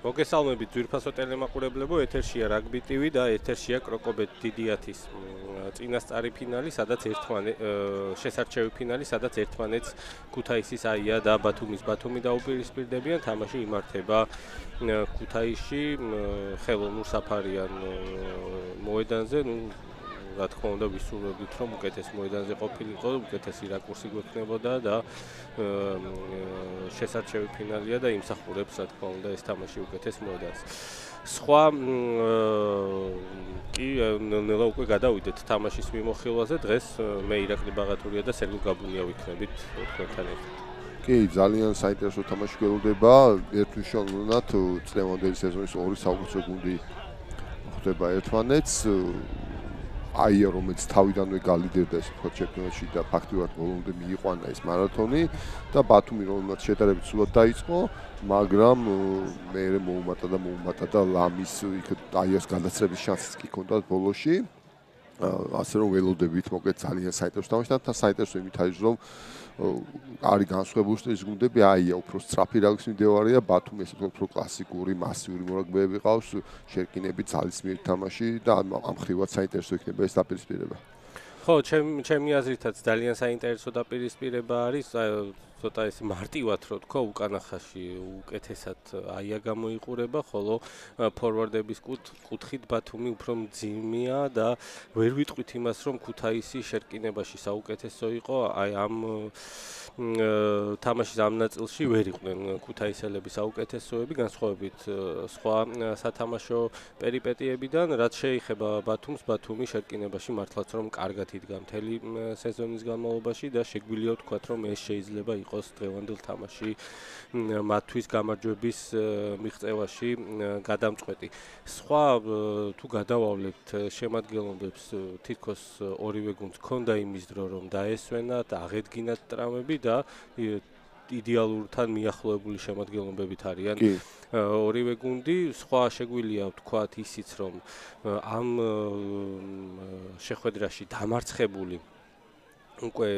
მოგესალმებით ძვირფასო ტელემაყურებლებო, ეთერშია რაგბი ტივი და ეთერშია კროკობეთ დიდიათის წინასწარი ფინალი, სადაც შესარჩევი ფინალი, სადაც ერთმანეთს ქუთაისის აია და ბათუმი დაუპირისპირდებიან. თამაში იმართება ქუთაისში ხელოვნურ საფარიან მოედანზე, რა თქმა უნდა ვისურვებთ რომ უკეთეს მოედანზე ყოფილიყო, უკეთესი რაკურსი გვექნებოდა და შესარჩევი ფინალია და იმსახურებს რა თქმა უნდა ეს თამაში უკეთეს მოედანს. სხვა კი ნელა უკვე გადავიდეთ თამაშის მიმოხილვაზე. დღეს მე ირაკლი ბაღატურია და სერგო გაბუნია ვიქნებით თქვენთან ერთად. კი, ძალიან საინტერესო თამაში გველოდება. ერთნიშნულად წლევანდელი სეზონის ორი საუკეთესო გუნდი ხვდება ერთმანეთს. აია რომელიც თავიდანვე გალიდერდა ესე ვთქვათ ჩემპიონატში და ფაქტიურად ბოლომდე მიიყვანა ეს მარათონი და ბათუმი რომელმაც შედარებით სულად დაიწყო, მაგრამ მეერე მოუმატა და ლამის იქ აიას გადაცრების შანსიც კი ჰქონდათ ბოლოში. ასე რომ ველოდებით მოკლედ ძალიან საინტერესო თამაში და საინტერესო იმით არის რომ არის განსხვავებული სტილის გუნდები, აია უფრო სწრაფი რაგბის მიმდევარია, ბათუმი ესე ვთქვათ უფრო კლასიკური, მასიური მორაგბეები ყავს, შერკინები ძალისმიერი თამაში და ამ ხრივად საინტერესო იქნება ეს დაპირისპირება. ხო, ჩემი აზრითაც ძალიან საინტერესო დაპირისპირება არის, ცოტა ეს მარტივად რო თქვა, უკანახაში უკეთესად აია გამოიყურება, ხოლო ფორვარდების კუთხით ბათუმი უფრო მძიმეა და ვერ ვიტყვით იმას, რომ ქუთაისი შერკინებაში საუკეთესო იყო, აი ამ თამაშის ამ ნაწილში ვერ იყვნენ ქუთაისელები საუკეთესოები, განსხვავებით სხვა სათამაშო პერიპეტიებიდან, რაც შეეხება ბათუმს, ბათუმი შერკინებაში მართლაც რომ კარგად იდგა მთელი სეზონის განმავლობაში და შეგვიძლია ვთქვათ, რომ ეს შეიძლება იყოს დღევანდელ თამაში მათთვის გამარჯვების მიღწევაში გადამწყვეტი. სხვა თუ გადავავლებთ შემადგენლობებს, თითქოს ორივე გუნდს ჰქონდა იმის დრო, რომ დაესვენათ, აღედგინათ ტრამვები და იდეალურთან მიახლოებული შემადგენლობებით არიან. ორივე გუნდი, სხვა შეგვიძლია ვთქვათ ისიც, რომ ამ შეხვედრაში დამარცხებული უკვე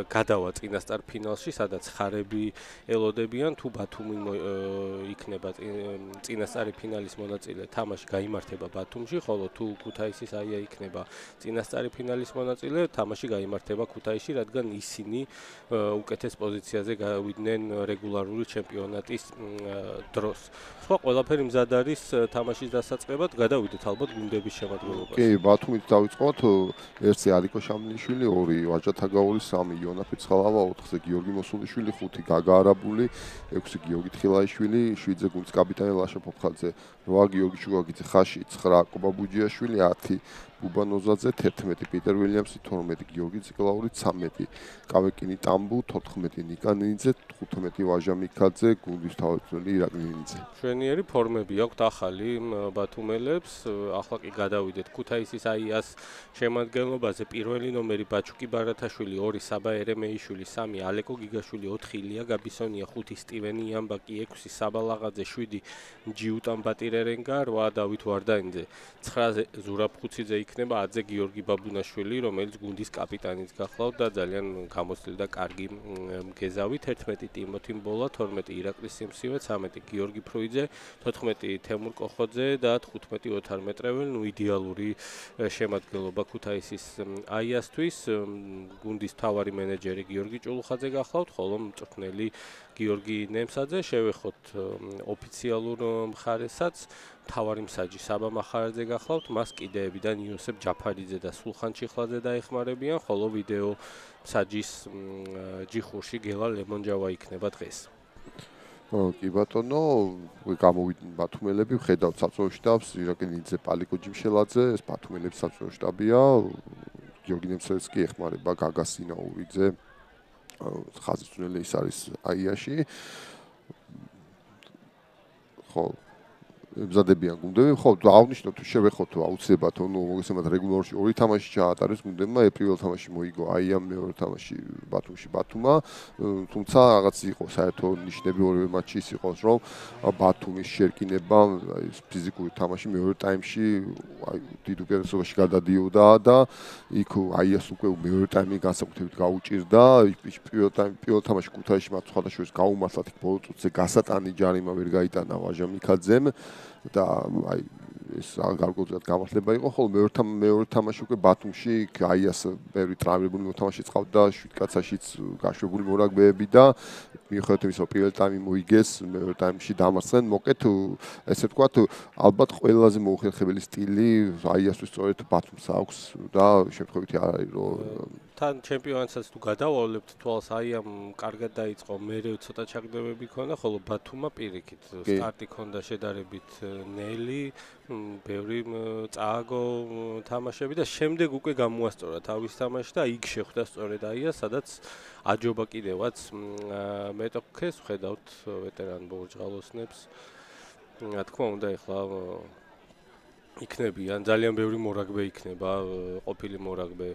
გადავა წინასწარ ფინალში, სადაც ხარები ელოდებიან, თუ ბათუმი იქნება წინასწარი ფინალის მონაწილე, თამაში გაიმართება ბათუმში, ხოლო თუ ქუთაისის აია იქნება წინასწარი ფინალის მონაწილე, თამაში გაიმართება ქუთაისში, რადგან ისინი უკეთეს პოზიციაზე გავიდნენ რეგულარული ჩემპიონატის დროს. სხვა ყველაფერი მზად არის თამაშის დასაწყებად, გადავიდეთ ალბათ გუნდების შემადგენლობაში. კი, ბათუმით დავიწყოთ, 1-ზე არიკო შამლიშვილი, 2 ვაჟა თაგაური, 3 იონა ფიცხალავა, 4-ზე გიორგი მოსულიშვილი, 5 გაგა არაბული, 6 გიორგი თხილაიშვილი, 7-ზე გუნდის კაპიტანი ლაშა ფოფხაძე, 8 გიორგი შუგაგიძე ხაში, 9 კობა ბუჯიაშვილი, 10 ბუბა ნოზაძე, 11 პიტერ ვილიამსი, 12 გიორგი ციკლაური, 13 კავეკინი ტამბუ, 14 ნიკა ნინიძე, 15 ვაჟა მიქაძე, გუნდის თავმჯდომარე ირაკლი ნინიძე. მშვენიერი ფორმები აქვთ ახალი ბათუმელებს. ახლა კი გადავიდეთ ქუთაისის აიას შემადგენლობაზე. პირველი ნომერი ბაჩუკი ბარათაშვილი, 2 საბა ერემეიშვილი, 3 ალეკო გიგაშვილი, 4 ილია გაბისონია, 5 სტივენი იამბაკი, 6 საბა ლაღაძე, 7 ჯიუტან ბატირერენგა, 8 დავით ვარდანიძე, 9-ზე ზურაბ ხუციძე იქნება, 10-ზე გიორგი ბაბუნაშვილი, რომელიც გუნდის კაპიტანიც გახლავთ და ძალიან გამოცდილი და კარგი მგეზავით. 11 ტიმოთი მბოლა, 12 ირაკლი სიმსივე, 13 გიორგი ფრუიძე, 14 თემურ კოხოძე და 15 ოთარ მეტრეველი, იდეალური შემადგენლობა ქუთაისის აიასთვის. გუნდის მთავარი მენეჯერი გიორგი ჭულუხაძე გახლავთ, ხოლო მწვრთნელი გიორგი ნემსაძე. შევეხოთ ოფიციალურ მხარესაც. მთავარი მსაჯი საბა მახარაძე გახლავთ, მას კიდეებიდან იოსებ ჯაფარიძე და სულხან ჩიხლაძე დაეხმარებიან, ხოლო ვიდეო მსაჯის ჯიხურში გელა ლემონჯავა იქნება დღეს. კი ბატონო, გამოვიდნენ ბათუმელები, ვხედავთ საწვეულ შტაბს, ირაკლი ნინიძე, პალიკო ჯიმშელაძე, ეს ბათუმელების საწვეულ შტაბია. გიორგი ნემსაძე კი ეხმარება გაგა სინაურიძე, ხაზისწველი ის არის აიაში. ხო, მზადებიან გუნდები, ხო, აღნიშნოთ თუ შევეხოთ აუცილებლად მოგესალმებით რეგულარში ორი თამაში ჩაატარეს გუნდებმა, პირველ თამაში მოიგო აიამ, მეორე თამაში ბათუმში ბათუმა, თუმცა რაღაც იყო საერთო ნიშნები ორივე მატჩში ის იყოს, რომ ბათუმის შერკინება ფიზიკური თამაში მეორე ტაიმში დიდ უპირატესობაში გადადიოდა და იქ აიას უკვე მეორე ტაიმი განსაკუთრებით გაუჭირდა, პირველ თამაში ქუთაისში მათ სხვადასხვა გაუმართლათ იქ ბოლო წუთზე გასატანი ჯარიმა ვერ გაიტანა ვაჟა მიქაძემ და აი ეს გარკვეულად გამართლება იყო, ხოლო მეორე თამაში უკვე ბათუმში აიას ბევრი ტრავმირებული მოთამაშე წავდა, შვიდკაცაშიც გაშვებული მორაგბეები და მიუხედავად იმისა, რომ პირველ ტაიმი მოიგეს, მეორე ტაიმში დამარცხდნენ, მოკეთ ესე ვთქვათ, ალბათ ყველაზე მოუხერხებელი სტილი აიასთვის სწორედ ბათუმს აქვს და შემთხვევითი არ არის რომ თან ჩემპიონატსაც თუ გადავალებთ თვალს აიამ კარგად დაიწყო, მერე ცოტა ჩაგდებები ქონდა, ხოლო ბათუმმა პირიქით სტარტი ქონდა შედარებით ნელი, ბევრი წააგო თამაშები და შემდეგ უკვე გამოასწორა თავის თამაში და იქ შეხვდა სწორედ აიას, სადაც აჯობა კიდევაც მეტოქეს ვხედავთ ვეტერან ბორჯღალოსნებს. რა თქმა უნდა, ეხლა იქნებიან, ძალიან ბევრი მორაგბე იქნება, ყოფილი მორაგბე,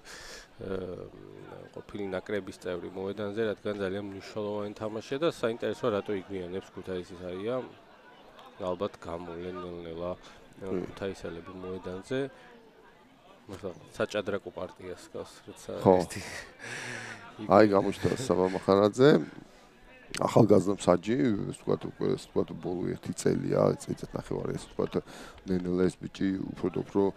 ყოფილი ნაკრების წევრი მოედანზე, რადგან ძალიან მნიშვნელოვანი თამაშია და საინტერესოა რატო იგვიანებს ქუთაისის აია. ალბათ გამოვლენ ნელ-ნელა ქუთაისელები მოედანზე. მაგრამ საჭადრაკო პარტიას გავს, როცა ერთი. აი გამოჩნდა საბა მახარაძე. ახალგაზრდა მსაჯი, ეს თქვა ბოლო 1 წელია, წელიწად ნახევარი ეს თქვა ნელ-ნელა ეს ბიჭი უფრო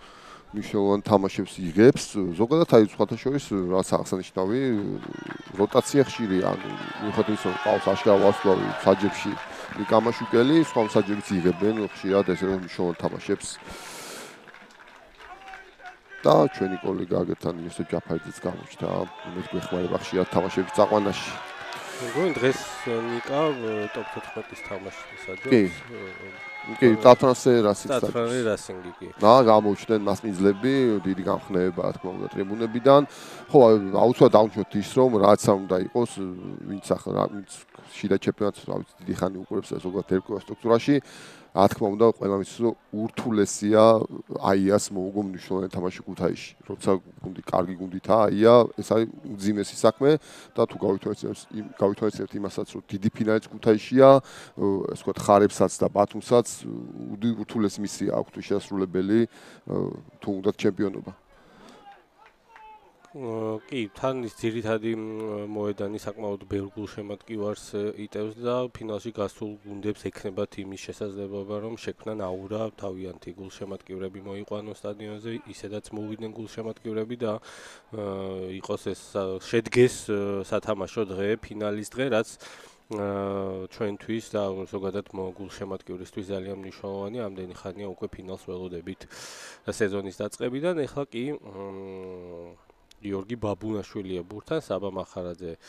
მნიშვნელოვან თამაშებს იღებს. ზოგადად აი სხვათა შორის რაც აღსანიშნავი როტაცია ხშირია, ანუ მიუხედავად იმისა, რომ ყავს აშკარა ვარსკვლავი მსაჯებში მიკამაშუკელი, სხვა მსაჯებიც იღებენ ხშირად ესე მნიშვნელოვან თამაშებს. და ჩვენი კოლეგა აგერთან იოსებ ჯაფარიძეც გამოჩნდა, მე გვეხმარება ხშირად თამაშების წაყვანაში. დღეს ნიკა ტოპ 14-ის თამაშისადმი. კი, ტატრანსე რასინგი. ტატრანსე რასინგი კი. და გამოუჩნდნენ მას მიზლები, დიდი გამხნევება, რა თქმა უნდა, ტრიბუნებიდან. ხო, აუცილებლად დავუჩვენოთ ის, რომ რაც უნდა იყოს, ვინც შიდა ჩემპიონატს, რა ვიცი, დიდი ხანი უყურებს ზოგადად ერკვევა სტრუქტურაში. რა თქმა უნდა, ყველა მის ურთულესია აიას მოუგო მნიშვნელოვანი თამაში ქუთაისში. როცა გუნდი კარგი გუნდითაა აია, ეს არის უძიმესი საქმე და თუ გავითვალისწინებთ იმასაც, რომ დიდი ფინალიც ქუთაისშია, ეს ვთქვათ, ხარებსაც და ბათუმსაც ურთულესი მისია აქვს შესრულებელი თუ უნდა ჩემპიონობა. კი, თან ის ძირითადი მოედანი საკმაოდ ბევრ გულშემატკივარს იტევს და ფინალში გასულ გუნდებს ექნებათ იმის შესაძლებლობა, რომ შექმნან აურა, თავიანთი გულშემატკივრები მოიყვანონ სტადიონზე, ისედაც მოვიდნენ გულშემატკივრები და იყოს ეს შედგეს სათამაშო დღე, ფინალის დღე, რაც ჩვენთვის და ზოგადად გულშემატკივრისთვის ძალიან მნიშვნელოვანია. ამდენი ხანია უკვე ფინალს ველოდებით სეზონის დაწყებიდან, ეხლა კი გიორგი ბაბუნაშვილია ბურთთან, საბა მახარაძე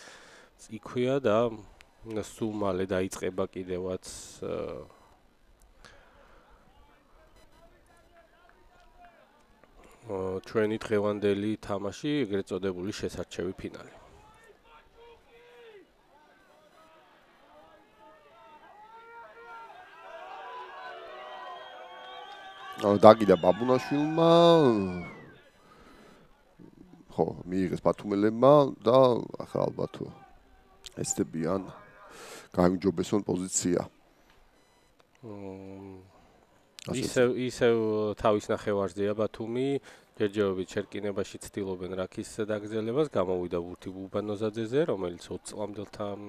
იქვია და სულ მალე დაიწყება კიდევაც ჩვენი დღევანდელი თამაში, ეგრეთ წოდებული შესარჩევი ფინალი. დაგიდა ბაბუნაშვილმა ხო, მიიღეს ბათუმელებმა და ახლა ალბათ ესდებიან გამიჯობესონ პოზიცია. ისევ თავის ნახევარზეა ბათუმი, ჯერჯერობით შერკინებაში ცდილობენ რაქის დაგრძელებას, გამოვიდა ბურთი უბანოზაძეზე, რომელიც 20 წლამდელთან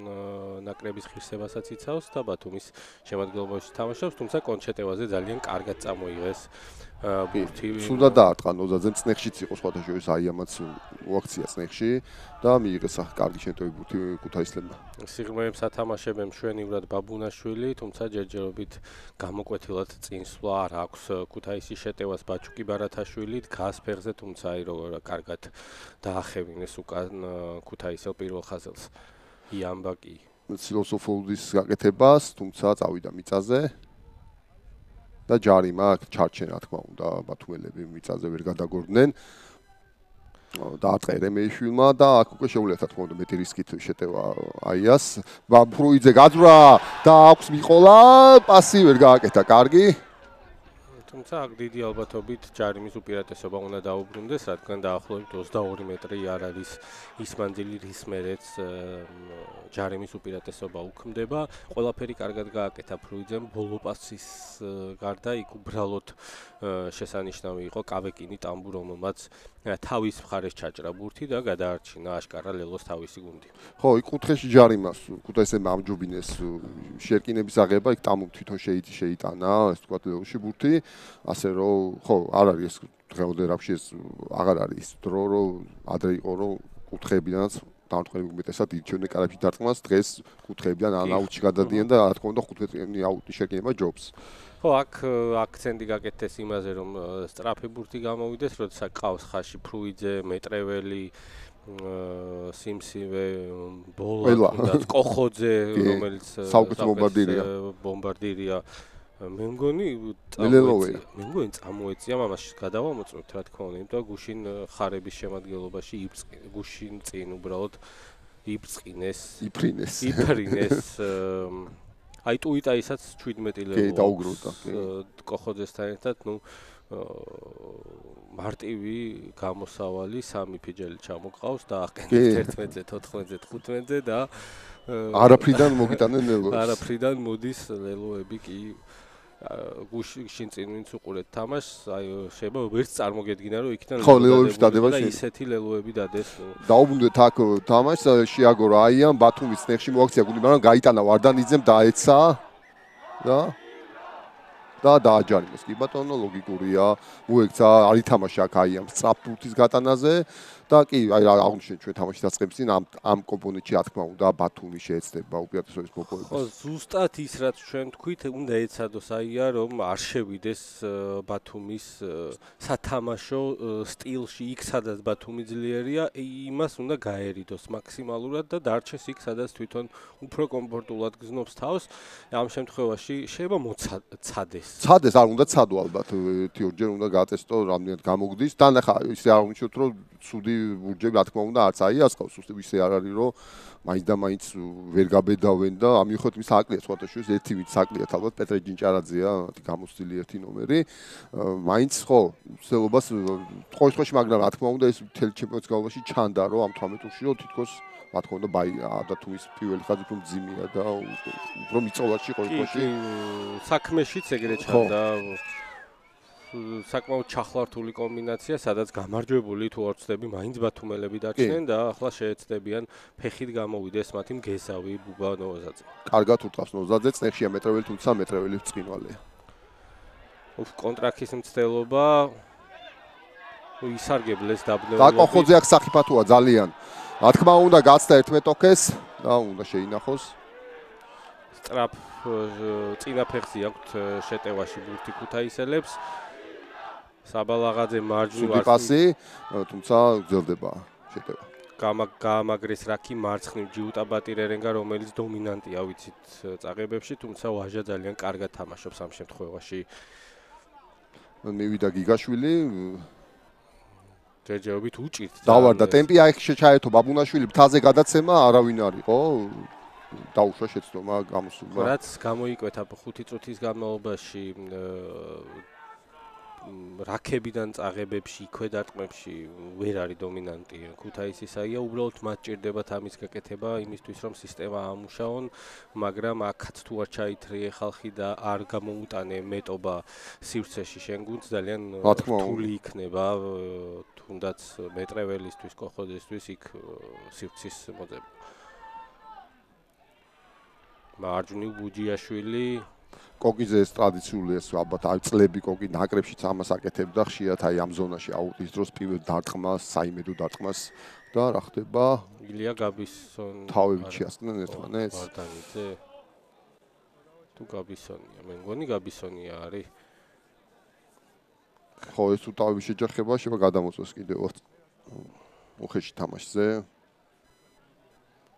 ნაკრების ღირსებასაც იცავს და ბათუმის შემადგენლობაში თამაშობს, თუმცა კონჩეტევაზე ძალიან კარგად წამოიღეს ბურთი. სულ დაარტყა ნოზაძემ, წნეხშიც იყო სხვათა შორის აიამაც უაქცია წნეხში და მიიღეს კარგი შემტევი ბურთი ქუთაისლებმა. სიღრმეებს ათამაშებენ მშვენივრად ბაბუნაშვილი, თუმცა ჯერჯერობით გამოკვეთილად წინსვლა არ აქვს ქუთაისის შეტევას ბაჩუკი ბარათაშვილი, დგას ფეხზე, თუმცა აი როგორ კარგად დაახევინეს უკან ქუთაისელ პირველ ხაზელს. იამბა კი ფილოსოფიის გაკეთებას, თუმცა წავიდა მიწაზე. და ჯარიმა ჩარჩენ, რა თქმა უნდა, ბათუმელები მიწაზე ვერ გადაგორდნენ. დაარტყა ერემეიშვილმა და აქ უკვე შეუძლიათ, რა თქმა უნდა, მეტი რისკით შეტევა აიას. ფრუიძე გაძვრა და აქვს მიყოლა, პასი ვერ გააკეთა, კარგი. თუმცა აქ დიდი ალბათობით ჯარიმის უპირატესობა უნდა დაუბრუნდეს, რადგან დაახლოებით 22 მეტრი არ არის ის მანძილი, რის მერეც ჯარიმის უპირატესობა უქმდება. ყველაფერი კარგად გააკეთა ფრუიძემ, ბოლო პასის გარდა იქ უბრალოდ შესანიშნავი იყო კავეკინი ტამბუ, რომელმაც თავის მხარეს ჩაჭრა ბურთი და გადაარჩინა აშკარა ლელოს თავისი გუნდი. ხო, იქ კუთხეში ჯარიმას, კუთხესემ ამჯობინეს შერკინების აღება, იქ ტამბუ თვითონ შეიტანა, ეს თქვა ლელოში ბურთი, ასე რომ, ხო, არ არის ეს დღევანდელ რაფში ეს აღარ არის ის დრო, რომ ადრე იყო, რომ კუთხეებიდანაც დამწყები უმეტესად ირჩევდნენ კარებში დარტყმას, დღეს კუთხეებიდან ან აუტში გადადიან და რა თქმა უნდა 15-წლიანი აუტის შეკინება ჯობს. ხო, აქ აქცენტი გაკეთდეს იმაზე, რომ სწრაფი ბურთი გამოვიდეს, როდესაც ყავს ხაში ფრუიძე, მეტრეველი, სიმსივე, ბოლა, კოხოძე, რომელიც საუკეთესო ბომბარდირია. მე მგონი წამოეწია მამაში გადავამოწმოთ, რა თქმა უნდა, იმიტომ გუშინ ხარების შემადგენლობაში გუშინ წინ უბრალოდ იფრინეს აი ტუიტაისაც 17 ლელა დაუგროვდა კოხოძესთან ერთად, ნუ მარტივი გამოსავალი 3 ფიჯელი ჩამოყავს და აყენებს 11-ზე, 14-ზე, 15-ზე და არაფრიდან მოგიტანენ ლელოებს. არაფრიდან მოდის ლელოები კი გუშინ წინ ვინც უყურეთ თამაშს, აი შეიძლება ვერც წარმოგედგინა რომ იქიდან ლელოებში დადება და ისეთი ლელოები დადეს. დაუბრუნდეთ აქ თამაშს, შეაგორა აიან ბათუმის ნეხში მოაქცია გუნდი, მაგრამ გაიტანა ვარდანიძემ დაეცა და დააჯარიმეს. კი ბატონო, ლოგიკურია. მოექცა არ ითამაშა აქ აიან სწრაფ ბურთის გატანაზე და კი აი აღნიშნეთ ჩვენ თამაშის დაწყების წინ ამ კომპონენტში რა თქმა უნდა ბათუმი შეეცდება უპირატესობის მოპოვებას. ხო, ზუსტად ის რაც ჩვენ თქვით, უნდა ეცადოს აია რომ არ შევიდეს ბათუმის სათამაშო სტილში იქ სადაც ბათუმი ძლიერია, იმას უნდა გაერიდოს მაქსიმალურად და დარჩეს იქ სადაც თვითონ უფრო კომფორტულად გზნობს თავს. ამ შემთხვევაში შეიძლება მოცადდეს. ცადეს, არ უნდა ცადო ალბათ, 1-2ჯერ უნდა გაწესტო, რამდენად გამოგდის. თან ახლა ისე აღნიშნოთ რომ ცუდი ბურჯები რა თქმა უნდა არც აიასყავს, ისე არ არის რომ მაინც და მაინც ვერ გაბედავენ და ამ მიუხედავად ის აკლია სხვათაშორის ერთი ვინც აკლიათ ალბათ პეტრე ჯინჭარაძეა, გამოსწილი ერთი ნომერი. მაინც ხო, ცდილობას ყოველ შემთხვევაში, მაგრამ რა თქმა უნდა ეს მთელი ჩემპიონატის განმავლობაში ჩანდა რომ ამ 18 ტურში რომ თითქოს რა თქმა უნდა ბათუმის პირველი ხაზი უფრო მძიმეა და უფრო მიწოვარში ყოველ შემთხვევაში საქმეშიც ეგრე ჩანდა. საკმაოდ ჩახლართული კომბინაცია, სადაც გამარჯვებული თუ არ ვცდები, მაინც ბათუმელები დარჩნენ და ახლა შეეცდებიან ფეხით გამოვიდეს მათი მგეზავი ბუბა ნოვაზაძე. კარგად ურტყავს ნოვაზაძე, წნეხშია მეტრეველი, თუმცა მეტრეველი ბრწყინვალეა. კონტრაქტის მცდელობა ისარგებლეს დაბნელებით. და კოხოძე აქ სახიფათოა ძალიან. რა თქმა უნდა გაცდა 11 ოკეს და უნდა შეინახოს. სწრაფ წინა ფეხზე აქვთ შეტევაში ბურთი ქუთაისელებს. საბალაღაძე მარჯვნივ პასი, თუმცა გრძელდება შეტევა. გაამაგრეს რაკი მარცხნივ ჯიუტა ბატირერენგა, რომელიც დომინანტია ვიცით წაღებებში, თუმცა ვაჟა ძალიან კარგად თამაშობს ამ შემთხვევაში. მივიდა გიგაშვილი ჯერჯერობით უჭირთ. დავარდა ტემპი აქ შეჩაერთო ბაბუნაშვილი, ფთაზე გადაცემა არავინ არ იყო. დაუშვა შეცდომა გამოსულა. რაც გამოიკვეთა 5 წუთის განმავლობაში რაკებიდან წაღებებში, ქვედარტყმებში ვერ არის დომინანტი ქუთაისისაია, უბრალოდ მათ ჭირდებათ ამის გაკეთება იმისთვის რომ სისტემა ამუშაონ, მაგრამ აქაც თუ არ ჩაითრიე ხალხი და არ გამოუტანე მეტობა სივრცეში შენ გუნდს ძალიან რთული იქნება თუნდაც მეტრეველისთვის, კოხოძესთვის იქ სივრცის მოძება. მარჯვნივ ბუჯიაშვილი კოკიძე ეს ტრადიციული ეს ალბათ აი წლები კოკი ნაკრებშიც ამას აკეთებდა ხშირად აი ამ ზონაში აუტის დროს პირველ დარტყმას, საიმედო დარტყმას და რა ხდება? ილია გაბისონი თავებით შეასწნენ ერთმანეთს. ვარდანიძე თუ გაბისონია, მე მგონი გაბისონია არის. ხო, ეს თუ თავი შეჯახება, შეიძლება გადამოწოს კიდევ უხეში თამაშზე.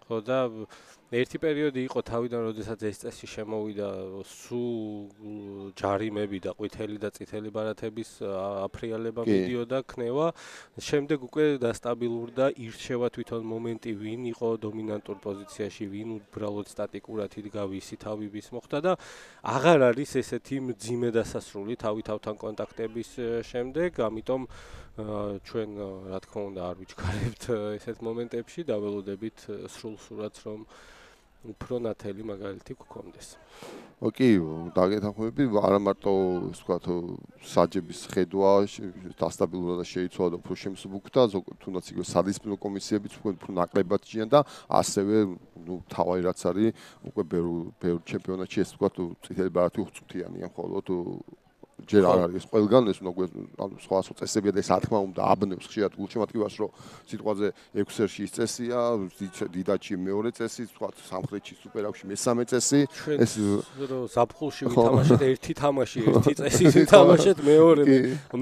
ხო და ერთი პერიოდი იყო თავიდან, როდესაც ეს წესი შემოვიდა, სულ ჯარიმები და ყვითელი და წითელი ბარათების აფრიალება მიდიოდა ქნევა. შემდეგ უკვე დასტაბილურდა, ირჩევა თვითონ მომენტი, ვინ იყო დომინანტურ პოზიციაში, ვინ უბრალოდ სტატიკურად იდგა, ვისი თავის მოხდა და აღარ არის ესეთი მძიმე დასასრული თავი-თავთან კონტაქტების შემდეგ, ამიტომ ჩვენ რა თქმა უნდა არ ვიჩქარებთ ესეთ მომენტებში, დაველოდებით სრულ სურათს რომ უფრო ნათელი მაგალითი გქონდეს. ოკეი, დაგეთანხმები, არა მარტო ის ვთქვათ საჯების ხედვა დასტაბილურდა და შეიცვალა და უფრო შემსუბუქდა, თუნდაც იგივე სადისციპლინო კომისიებიც უფრო ნაკლებად ჭიან და ასევე თავი რაც არის უკვე ბევრ ჩემპიონატში ეს ვთქვათ წითელი ბარათი უხუცუთიანია მხოლოდ ჯერ არ არის ყველგან ეს უნდა ანუ სხვა წესებია და ეს რა თქმა უნდა აბნევს ხშირად გულშემატკივარს რომ სიტყვაზე 6 ერში ის წესია დიდაჩი მეორე წესი თქვა სამხრეთში სუპერაუში მესამე წესი ეს რომ ზაფხულში ვითამაშეთ ერთი თამაში ერთი წესი ვითამაშეთ მეორე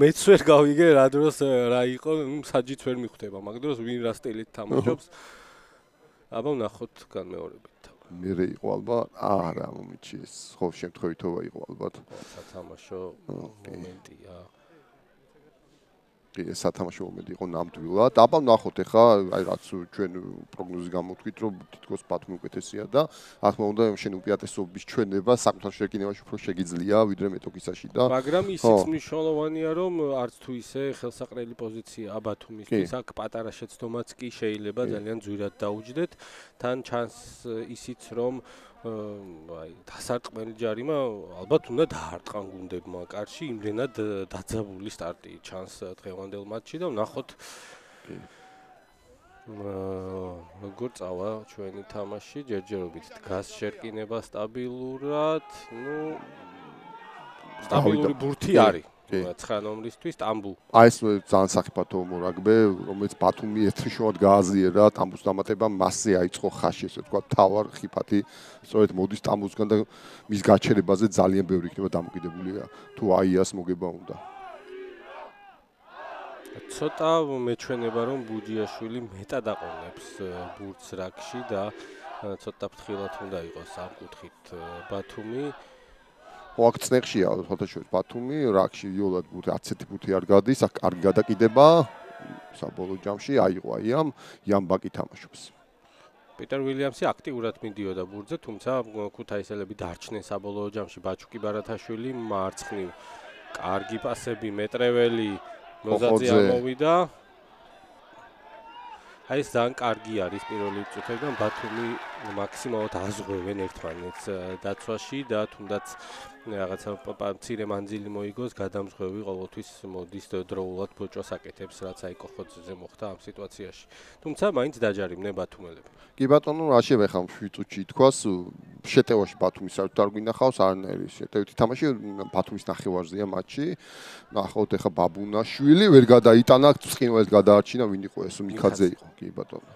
მეც ვერ გავიგე რა დროს რა იყო საჯიც ვერ მიხვდება მაგ დროს ვინ რა სტილით თამაშობს აბა ვნახოთ განმეორებით მერე იყო ალბათ არა მომენტში ეს ხო შემთხვევითობა იყო ალბათ სათამაშო მომენტია ეს სათამაშო მომენტი იყო ნამდვილად აბა ვნახოთ ეხა აი რაც ჩვენ პროგნოზი გამოთქვით რომ თითქოს ბათუმი უკეთესია და რა თქმა უნდა შენ უპირატესობის ჩვენება საკუთარ შეკინებაში უფრო შეგიძლია ვიდრე მეტოქისაში და მაგრამ ისიც მნიშვნელოვანია რომ არც თუ ისე ხელსაყრელი პოზიცია ბათუმისთვის აქ პატარა შეცდომაც კი შეიძლება ძალიან ძვირად დაუჯდეთ თან ჩანს ისიც რომ აი დასარტყმელი ჯარიმა ალბათ უნდა დაარტყან გუნდებმა კარში იმდენად დაძაბული სტარტი ჩანს დღევანდელ მატჩში და ვნახოთ როგორ წავა ჩვენი თამაში ჯერჯერობით დგას შერკინება სტაბილურად ნუ სტაბილური ბურთი არის 9 ნომრისთვის ტამბუ. აი ეს ძალიან სახიფათო მორაგბე, რომელიც ბათუმი ერთხშევად გააზიერა, ტამბუს დამატება მასზე აიწყო ხაში, ესე ვთქვა, თავარ ხიფათი, სწორედ მოდის ტამბუსგან და მის გაჩერებაზე ძალიან ბევრი იქნება დამოკიდებული, თუ აიას მოგება უნდა. ცოტა მეჩვენება რომ ბუჯიაშვილი მეტად აყოლებს ბურთს რაკში და ცოტა ფრთხილად უნდა იყოს ამ კუთხით ბათუმი. აქ წნეხშია ფოტოშოპში ბათუმი, რაკში იოლად ბურთი 10 ბურთი არ გადის, აქ კარგი გადაკიდება საბოლოო ჯამში აიღო აი ამ იამბაკი თამაშობს. პიტერ ვილიამსი აქტიურად მიდიოდა ბურთზე, თუმცა ქუთაისელები დარჩნენ საბოლოო ჯამში ბაჩუკი ბარათაშვილი მარცხნივ. კარგი პასები მეტრეველი ნოზაძე ამოვიდა. აი ეს ძალიან კარგი არის პირველი წუთიდან ბათუმი მაქსიმალურად აზღვევენ ერთმანეთს დაცვაში და თუნდაც რაღაცა მცირე მანძილი მოიგოს გადამზღვევი ყოველთვის მოდის დროულად ბოჭოს აკეთებს რაც აი კოხოძეზე მოხდა ამ სიტუაციაში. თუმცა მაინც დაჯარიმდნენ ბათუმელები. კი ბატონო, რა შევეხა 7 წუთში თქვას შეტევაში ბათუმის საერთოდ არ გვინახავს არანაირი შეტევითი თამაში ბათუმის ნახევარზეა მატჩი. ნახავთ ეხა ბაბუნაშვილი ვერ გადაიტანა ცხინვალს გადაარჩინა ვინ იყო ეს მიქაძე იყო კი ბატონო.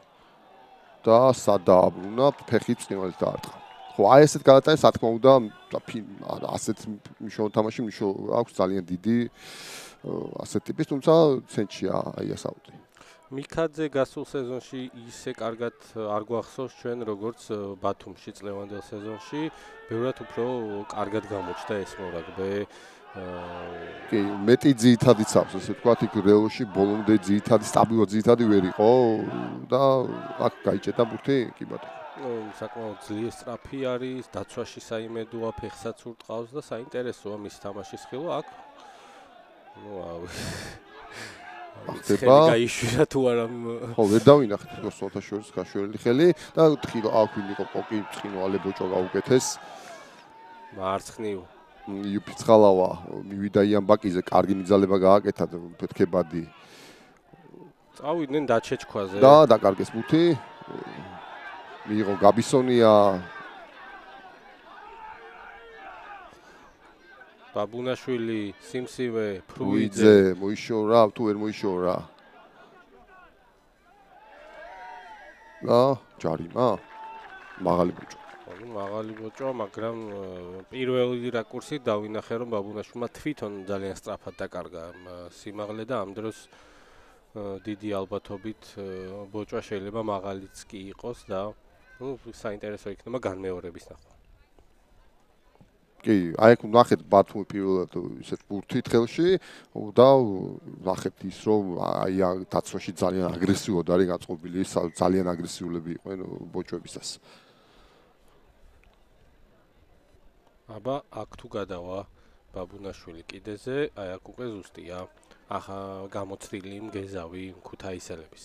და სადააბრუნა ფეხით ცხინვალს დაარტყა. ხო აი ესეთ გადატანეს რა თქმა უნდა ასეთ მნიშვნელოვან თამაში აქვს ძალიან დიდი ასეთ ტიპის თუმცა ცენტრშია აი ასაუტი. მიქაძე გასულ სეზონში ისე კარგად არ გვახსოვს ჩვენ როგორც ბათუმში წლევანდელ სეზონში, ბევრად უფრო კარგად გამოჩნდა ეს მორაგბე. კი, მეტი ძირითადიც აქვს, ესე ვთქვათ, იქ რეალში ბოლომდე ძირითადი სტაბილური ძირითადი ვერ იყო და აქ გაიჭედა ბურთი, კი ბატონო. საკმაოდ ძლიერს სწრაფი არის, დაცვაში საიმედოა, ფეხსაც ურტყავს და საინტერესოა მის თამაშის ხილვა აქ. ნუ ხელი გაიშვირა თუ არა ხო ვერ დავინახეთ თქოს ოთაშორის გაშვერილი ხელი და თხილ აქ ვინ იყო კოკი ცხინვალე ბოჭო გაუკეთეს მარცხნივ იუფიცხალავა მივიდა იამბაკიზე კარგი მიძალება გააკეთა ფეთქებადი წავიდნენ დაჩეჩქვაზე და დაკარგეს ბუთი მიიღო გაბისონია ბაბუნაშვილი, სიმსივე, ფრუიძე, მოიშორა, თუ ვერ მოიშორა. და ჯარიმა მაღალი ბოჭო. მაღალი ბოჭო, მაგრამ პირველი რაკურსით დავინახე რომ ბაბუნაშვილმა თვითონ ძალიან სწრაფად დაკარგა სიმაღლე და ამ დროს დიდი ალბათობით ბოჭვა შეიძლება მაღალიც კი იყოს და ნუ საინტერესო იქნება განმეორების ნახვა. კი, აი აქ ნახეთ ბათუმი პირველად ისეთ ბურთით ხელში და ნახეთ ის რომ აი დაცვაში ძალიან აგრესიულად არის გაწყობილი, ძალიან აგრესიულები იყვნენ ბოჭვებისას. აბა აქ თუ გადავა ბაბუნაშვილი კიდეზე, აი აქ უკვე ზუსტია. ახლა გამოცდილი მგეზავი ქუთაისელების.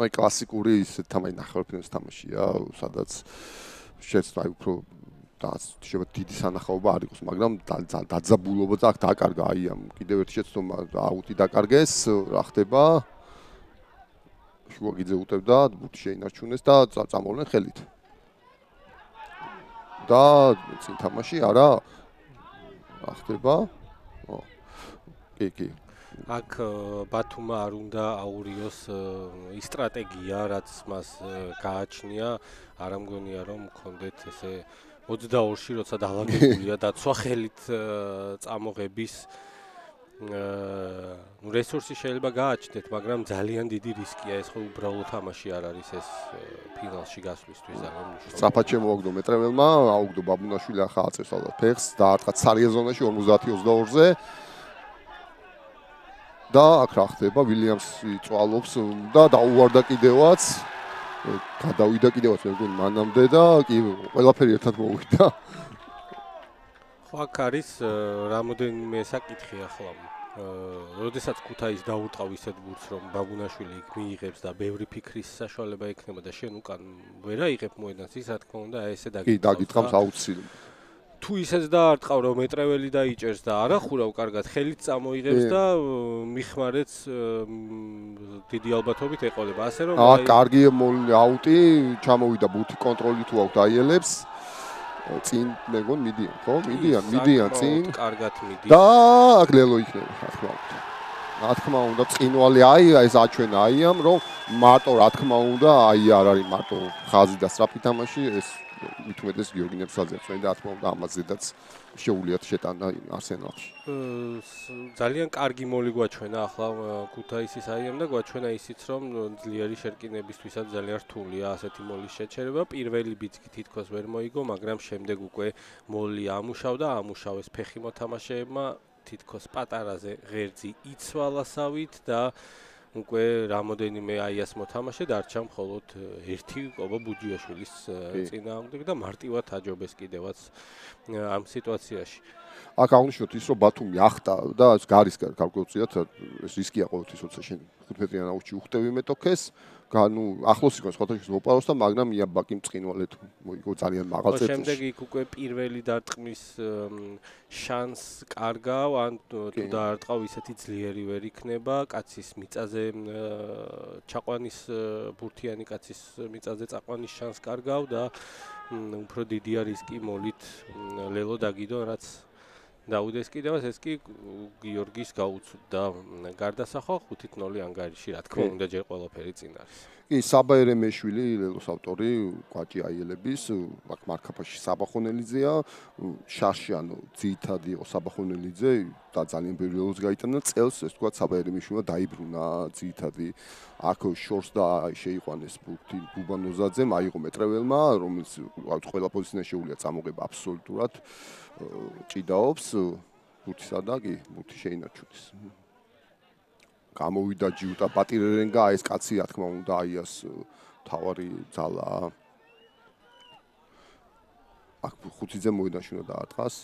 აი კლასიკური ისეთ თამაში ნახევარფინალის თამაშია, სადაც შეც აი უფრო და შეიძლება დიდი სანახაობა არ იყოს, მაგრამ დაძაბულობა და აქ დაკარგა აი ამ კიდევ ერთი შეცდომა აუტი დაკარგეს, რა ხდება? შუაგიძე უტევდა, ბურთი შეინარჩუნეს და წამოვლენ ხელით. და წინ თამაში არა რა ხდება? კი. აქ ბათუმმა არ უნდა აურიოს ის სტრატეგია, რაც მას გააჩნია, არ ამგონია რომ მქონდეთ ესე 22-ში როცა დაალაგებულია დაცვა ხელით წამოღების ნუ რესურსი შეიძლება გააჩნდეთ, მაგრამ ძალიან დიდი რისკია ეს ხო უბრალოდ თამაში არ არის ეს ფინალში გასვლისთვის ძალიან მნიშვნელოვანი. სწრაფად შემოაგდო მეტრეველმა, აუგდო ბაბუნაშვილი ახლა აწევს ალბათ ფეხს და არტყა ცარია ზონაში 50-22-ზე. და აქ რა ხდება, ვილიამსი წვალობს და დაუვარდა კიდევაც. გადავიდა კიდევაც მე მგონი მანამდე და კი ყველაფერი ერთად მოვიდა. ხო აქ არის რამოდენიმე საკითხი ახლა. როდესაც ქუთაის დაურტყავ ისეთ ბურთს, რომ ბაბუნაშვილი იქ მიიღებს და ბევრი ფიქრის საშუალება ექნება და შენ უკან ვერ აიღებ მოედანს, ის რა თქმა უნდა ესე კი დაგიტყავს აუცილებლად. თუ ისეც დაარტყავ რომ მეტრეველი დაიჭერს და არ ახურავ კარგად, ხელით წამოიღებს და მიხმარეთს დიდი ალბათობით ეყოლება. ასე რომ აი კარგი აუტი, ჩამოვიდა ბურთი კონტროლი თუ აქვს დაიელებს. წინ მეგონ მიდიან, ხო? მიდიან წინ. კარგად მიდის. და აქ ლელო იქნება, რა თქმა უნდა. რა თქმა უნდა, წინვალი აი ეს აჩვენა აიამ, რომ მარტო რა თქმა უნდა, აი არ არის მარტო ხაზი და სწრაფი თამაში, ეს მithumetes გიორგი ნებსაძეც და რა თქმა უნდა ამაზედაც შეუულიათ შეტანა არსენალში. ძალიან კარგი მოლი გვაჩვენა ახლა ქუთაისის აიამ და გვაჩვენა ისიც რომ ძლიერი შერკინებისთვისაც ძალიან რთულია ასეთი მოლის შეჩერება. პირველი ბიძგი თითქოს ვერ მოიგო, მაგრამ შემდეგ უკვე მოლი ამუშავეს ფეხი მოთამაშეებმა, თითქოს პატარაზე ღერძი იცვალასავით და უკვე რამოდენიმე აიას მოთამაშე დარჩა მხოლოდ ერთი კობა ბუჯიაშვილის წინააღმდეგ და მარტივად აჯობეს კიდევაც ამ სიტუაციაში. აქ აღნიშნოთ ის რომ ბათუმი ახტა და გარის გარკვეულწილად ეს რისკია ყოველთვის როცა შენ 15-იან აუჩი უხდები მეტოქეს, ნუ ახლოს იქონს სხვათა მოპაროს და მაგრამ იაბაკი მწყინვალეთ მოიგო ძალიან მაღალ წეწილში. შემდეგ იქ უკვე პირველი დარტყმის შანსს კარგავ, ან თუ დაარტყავ ისეთი ძლიერი ვერ იქნება, კაცის მიწაზე ჩაყვანის ბურთიანი კაცის მიწაზე წაყვანის შანსს კარგავ და უფრო დიდია რისკი მოლით ლელო დაგიდო, რაც დაუდეს კიდევაც ეს კი გიორგის გაუცდა გარდასახვა 5-0 ანგარიში, რა თქმა უნდა ჯერ ყველაფერი წინ არის. კი, საბა ერემეშვილი ლელოს ავტორი, კვაჭი აიელების, აქ მარკაფაში საბა ხონელიძეა, შარში ანუ ძირითადი იყო საბა ხონელიძე და ძალიან ბევრი ლელოს გაიტანა წელს, ეს თქვა საბა ერემეშვილმა დაიბრუნა ძირითადი აქ შორს და შეიყვანეს ბურთი ბუბანოზაძემ, აიღო მეტრეველმა, რომელიც ყველა პოზიციაში შეუძლია წამოღება აბსოლუტურად ჭიდაობს ბურთისა და კი ბურთი შეინარჩუნეს. გამოვიდა ჯიუტა პატირერენგა, ეს კაცი რა თქმა უნდა აიას თავარი ძალა. აქ ხუთიძე მოედანში უნდა დაარტყას.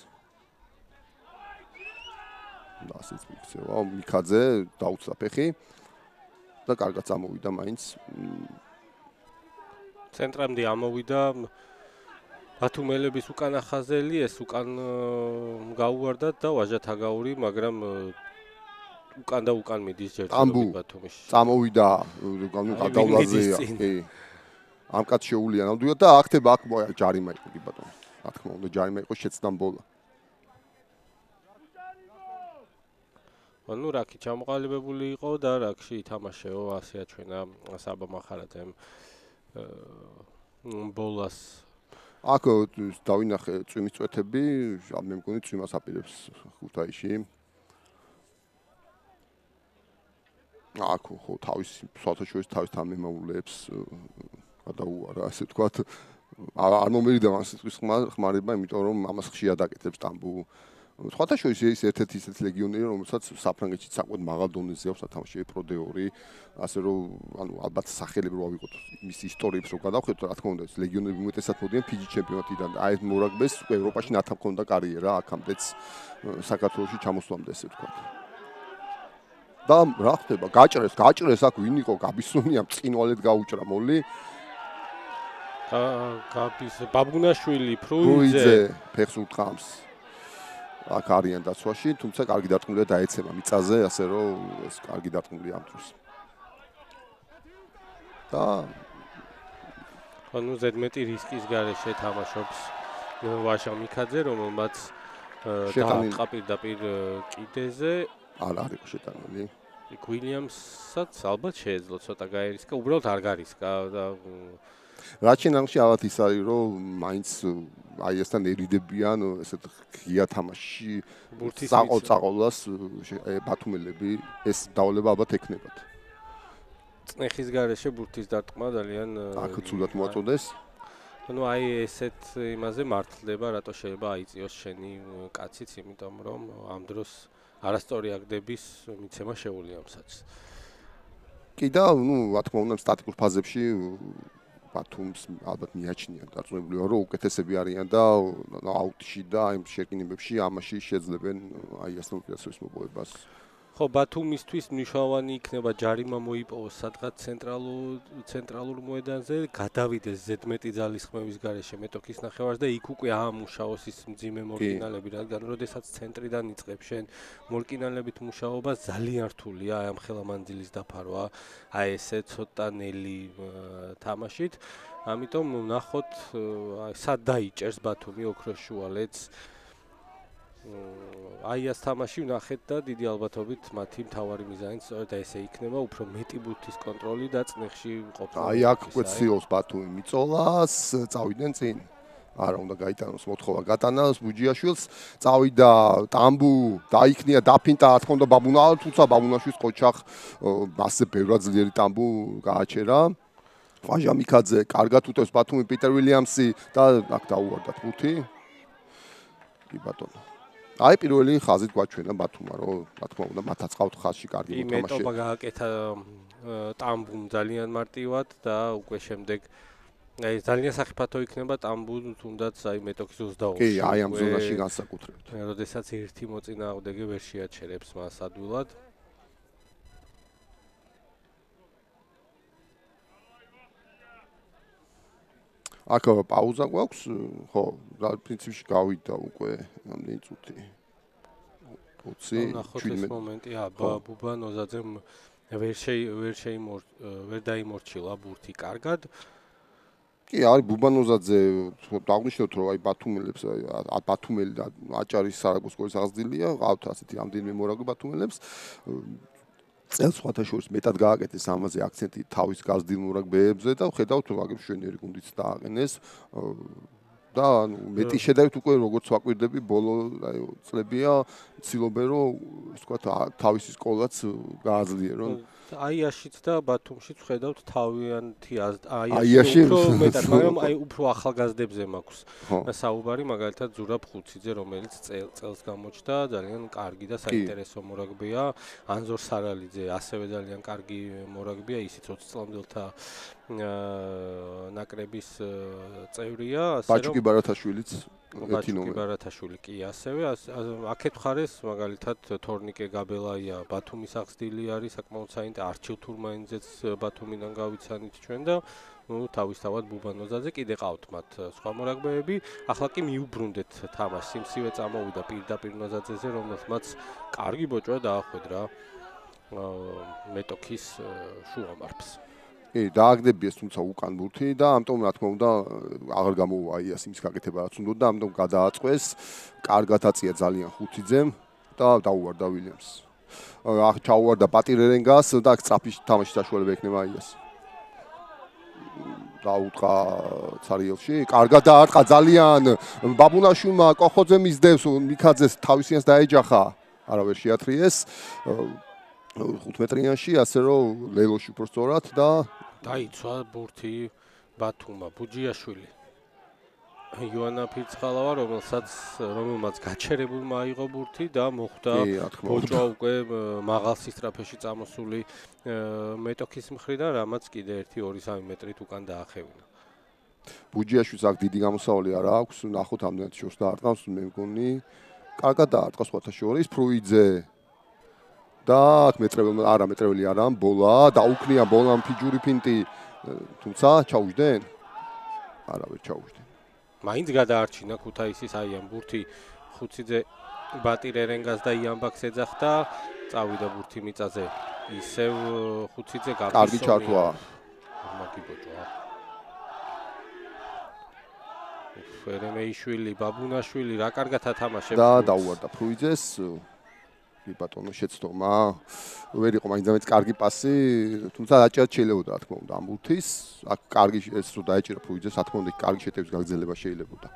და ასეც მიქცევა, მიქაძე დაუცდა ფეხი და კარგად წამოვიდა მაინც. ცენტრამდე ამოვიდა ბათუმელების უკანა ხაზელი, ეს უკან გაუვარდა და ვაჟათაგაური, მაგრამ უკან და უკან მიდის ჯერჯერობით ბათუმში. წამოვიდა, გადავლაზეა, კი. ამ კაც შეუულია ნამდვილად და აქ ხდება აქ ჯარიმა იყო კი ბატონო. რა თქმა უნდა ჯარიმა იყო შეცდამ ბოლა. ანუ რაკი ჩამოყალიბებული იყო და რაკში ითამაშეო, ასე აჩვენა საბა მახარაძემ ბოლას. აქ დავინახე წვიმის წვეთები, მე მგონი წვიმას აპირებს ქუთაისში. აქ ხო თავის სხვათაშორის თავის თანამემამულეებს გადაუარა ასე ვთქვათ არ მომერიდა მას სიტყვის ხმარება იმიტომ რომ ამას ხშირად აკეთებს ტამბუ სხვათა შორის ის ერთ-ერთი ისეთი ლეგიონერი რომელსაც საფრანგეთში საკმაოდ მაღალ დონეზე აქვს სათამაშო Pro-2 ასე რომ ანუ ალბათ სახელები რო ავიღოთ მის ისტორიებს რო გადავხედოთ რა თქმა უნდა ეს ლეგიონერები უმეტესად მოდიან ფიჯის ჩემპიონატიდან და აი ეს მორაგბეს ევროპაში ნათა ჰქონდა კარიერა აქამდეც საქართველოში ჩამოსვლამდე ესე ვთქვათ და რა ხდება გაჭრეს აქ ვინ იყო გაბისუნია წინვალეთ გაუჭრა მოლი გაბის ბაბუნაშვილი ფრუიძე ფეხს უტყამს აქ არიან დაცვაში, თუმცა კარგი დარტყმულია დაეცემა მიწაზე, ასე რომ ეს კარგი დარტყმულია ამ დროს. და ანუ ზედმეტი რისკის გარეშე თამაშობს ვაშა მიქაძე, რომელმაც დაარტყა პირდაპირ კიდეზე. არ არის შეტანილი. გვილიამსაც ალბათ შეეძლო ცოტა გაერისკა, უბრალოდ არ გარისკა და რაჩინანში ალბათ ის არის რომ მაინც აი ესთან ერიდებიან ესეთ ღია თამაში საყოწაყოლას ბათუმელები ეს დავალება ალბათ ეკნებათ. წნეხის გარეშე ბურთის დარტყმა ძალიან აქ ცუდად მოაწოდეს. ანუ აი ესეთ იმაზე მართლდება რატო შეიძლება აიწიოს შენი კაციც, იმიტომ რომ ამ დროს არასწორი აგდების მიცემა შეუძლიამსაც. კი და ნუ რა თქმა უნდა სტატიკურ ფაზებში ბათუმს ალბათ მიაჩნია დარწმუნებული ვარ რომ უკეთესები არიან და აუტში და აი შეკინებებში ამაში შეძლებენ აი ასეთ უპირატესობის მოპოვებას. ხო ბათუმისთვის მნიშვნელოვანი იქნება ჯარიმა მოიპოვოს სადღაც ცენტრალურ მოედანზე, გადავიდეს ზედმეტი ძალისხმევის გარეშე მეტოქის ნახევარს და იქ უკვე აამუშაოს ის მძიმე მორკინალები, რადგან როდესაც ცენტრიდან იწყებ შენ მორკინალებით მუშაობა ძალიან რთულია აი ამ ხელამანძილის დაფარვა, აი ესე ცოტა ნელი თამაშით. ამიტომ ნახოთ აი სად დაიჭერს ბათუმი ოქროს შუალედს. აი ეს თამაში ვნახეთ და დიდი ალბათობით მათი მთავარი მიზანიც სწორედ ესე იქნება, უფრო მეტი ბურთის კონტროლი და წნეხში ყოფნა. აი აქ უკვე ცდილობს ბათუმი მიწოლას, წავიდნენ წინ. არა უნდა გაიტანოს მოთხოვა გატანას ბუჯიაშვილს, წავიდა ტამბუ, დაიქნია დაფინტა, რა თქმა უნდა ბაბუნა, თუმცა ბაბუნაშვილის ყოჩახ ასე ბევრად ძლიერი ტამბუ გააჩერა. ვაჟა მიქაძე კარგად უტევს ბათუმი პიტერ ვილიამსი და აქ დაუვარდათ ბურთი. კი ბატონო. აი პირველი ხაზით გვაჩვენა ბათუმა რომ რა თქმა უნდა მათაც ყავთ ხაზში კარგი მოთამაშე. მეტობა გააკეთა ტამბუმ ძალიან მარტივად და უკვე შემდეგ აი ძალიან საფრთხო იქნება ტამბუ თუნდაც აი მეტოქის 22-ში. კი, აი ამ ზონაში განსაკუთრებით. როდესაც ერთი მოწინააღმდეგე ვერ შეაჩერებს მას ადვილად. აქ პაუზა გვაქვს? ხო, პრინციპში გავიდა უკვე ამდენი წუთი. 20 მომენტი, ბუბა ნოზაძემ ვერ დაიმორჩილა ბურთი კარგად. კი, არის ბუბა ნოზაძე, დავნიშნოთ რომ აი ბათუმელებს, აი ბათუმელი და აჭარის სარაგოსკოის აღზრდილია, ყავთ ასეთი ამდენი მორაგბე ბათუმელებს. წელს სხვათა შორის მეტად გააკეთეს ამაზე აქცენტი თავის გაზრდილ მორაგბეებზე და ხედავთ რომ აგებს შვენიერი გუნდიც დააყენეს და ანუ მეტი შედარებით უკვე როგორც ვაკვირდები ბოლო აი წლებია ცდილობენ რომ ის თქვა თავისი სკოლაც გააძლიერონ აიაშიც და ბათუმშიც ხედავთ თავიანთი აიაში უფრო მეტად, მაგრამ აი უფრო ახალგაზრდებზე მაქვს საუბარი, მაგალითად ზურაბ ხუციძე, რომელიც წელს გამოჩნდა, ძალიან კარგი და საინტერესო მორაგბეა, ანზორ სარალიძე, ასევე ძალიან კარგი მორაგბეა, ისიც 20 წლამდელთა ნაკრების წევრია, ასე რომ ბაჭუკი ბარათაშვილიც ბაჭუკი ბარათაშვილი კი ასევე აქეთ მხარეს მაგალითად თორნიკე გაბელაია ბათუმის აღზრდილი არის საკმაოდ საინტერესო არჩილ თურმაინძეც ბათუმიდან გავიცანით ჩვენ და ნუ თავისთავად ბუბა ნოზაძე კიდე ყავთ მათ სხვა მორაგბეები ახლა კი მიუბრუნდეთ თამაშს სიმსივე წამოვიდა პირდაპირ ნოზაძეზე რომელმაც კარგი ბოჭვა დაახვედრა მეტოქის შუამარფს კი დააგდებიეს თუმცა უკან ბურთი და ამიტომ რა თქმა უნდა აღარ გამოვა აიას იმის გაკეთება რაც უნდა და ამიტომ გადააწყვეს კარგად აწია ძალიან ხუთიძემ და დაუვარდა ვილიამს ახ ჩაუვარდა პატირერენგას და აქ წაფის თამაში საშუალება ექნება აიას დაუთხა ცარიელში კარგად დაარტყა ძალიან ბაბუნაშვილმა კოხოძემ ისდევს მიქაძეს თავისიანს დაეჯახა არავერ შეათრიეს 5 მეტრიანში, ასე რომ ლელოში უფრო სწორად და დაიცვა ბურთი ბათუმმა, ბუჯიაშვილი. იოანა ფირცხალავა, რომელმაც გაჩერებულმა აიღო ბურთი და მოხვდა ბოჭვა უკვე მაღალ სისწრაფეში წამოსული მეტოქის მხრიდან, რამაც კიდე 1-2-3 მეტრით უკან დაახევინა. ბუჯიაშვილს აქ დიდი გამოსავალი არ აქვს, ნახოთ ამდენად შორს დაარტყავს, მე მგონი კარგად დაარტყავს სხვათა შორის, ფრუიძე და აქ მეტრეველი არა, ბოლა, დაუქნია ბოლამ ფიჯური ფინტი, თუმცა ჩაუждდენ? არა, ვერ ჩაუждდენ. მაინც გადაარჩინა ქუთაისის აი ამ ბურთი ხუციძე ბატირ ერენგას და იანბაქს ეძახდა, წავიდა ბურთი მიწაზე. ისევ ხუციძე გაბისონია. კარგი ჩართვა. მაგი ბოჭვა. ერემეიშვილი, ბაბუნაშვილი რა კარგად ათამაშებს. და დაუვარდა ფრუიძეს. ბატონო შეცდომა. ვერ იყო მაინც კარგი პასი, თუმცა დაჭერა შეიძლება რა თქმა უნდა ამ ბურთის. აქ კარგი ეს რო დაეჭირა ფრუიძეს, რა თქმა უნდა კარგი შეტევის გაგრძელება შეიძლებოდა.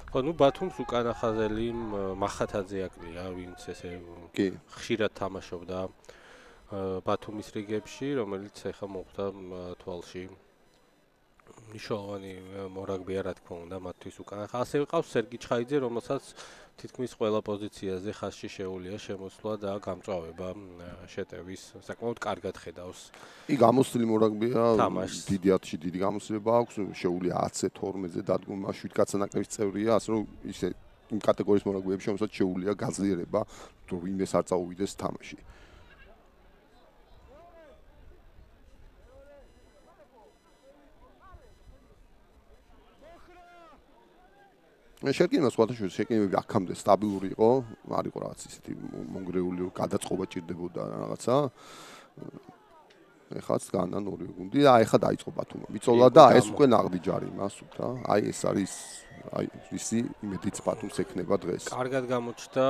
ხო, ნუ ბათუმს უკანა ხაზელი მახათაძე აკლია, ვინც ესე ხშირად თამაშობდა ბათუმის რიგებში, რომელიც ახლა მოხვდა თვალში. მნიშვნელოვანი მორაგბია რა თქმა უნდა მათთვის უკანა. ასე ვიყავს სერგი ჩხაიძე, რომელსაც თითქმის ყველა პოზიციაზე ხაზში შეუულია შემოსვლა და გამწვავება შეტევის საკმაოდ კარგად ხედავს. კი, გამოსილი მორაგბია, დიდი ათში დიდი გამოსილება აქვს, შეუულია 10-ზე, 12-ზე დადგომა, 7 კაცანაკების წევრია, ასე რომ ისე იმ კატეგორიის მორაგბეებში რომელსაც შეუულია გაძლიერება, თუ ვინმეს არ წაუვიდეს თამაში. შეკინება სხვათაშორის შეკინებები აქამდე სტაბილური იყო, არ იყო რაღაც ისეთი მონგრეული გადაწყობა ჭირდებოდა რაღაცა. ეხაც განან ორი გუნდი და ეხა დაიწყო ბათუმმა. მიწოლა და ეს უკვე ნაღდი ჯარი მას უთა. აი ეს არის აი ისი იმედიც ბათუმს ექნება დღეს. კარგად გამოჩნდა,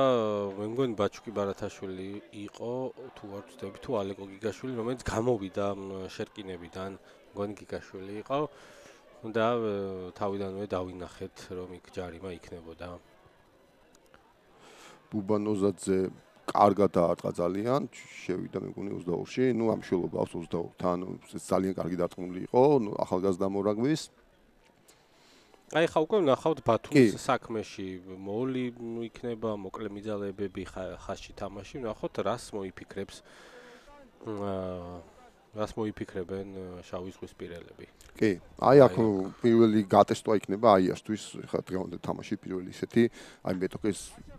მე მგონი ბაჩუკი ბარათაშვილი იყო, თუ არ ვცდები, თუ ალეკო გიგაშვილი, რომელიც გამოვიდა შერკინებიდან, მგონი გიგაშვილი იყო. და თავიდანვე დავინახეთ, რომ იქ ჯარიმა იქნებოდა. ბუბანოზაძე კარგად დაარტყა ძალიან, შევიდა მე მგონი 22-ში, ნუ ამშველობა აქვს 22-თან, ძალიან კარგი დარტყმული იყო, ნუ ახალგაზრდა მორაგბის. აი ხა უკვე ნახავთ ბათუმის საქმეში, მოლი იქნება, მოკლე მიძალებები ხაზში თამაში, ნახოთ რას მოიფიქრებს. რას მოიფიქრებენ შავი ზღვის პირელები. კი, აი აქ პირველი გატესტვა იქნება აიასთვის, ხა დღევანდელ თამაში პირველი ისეთი, აი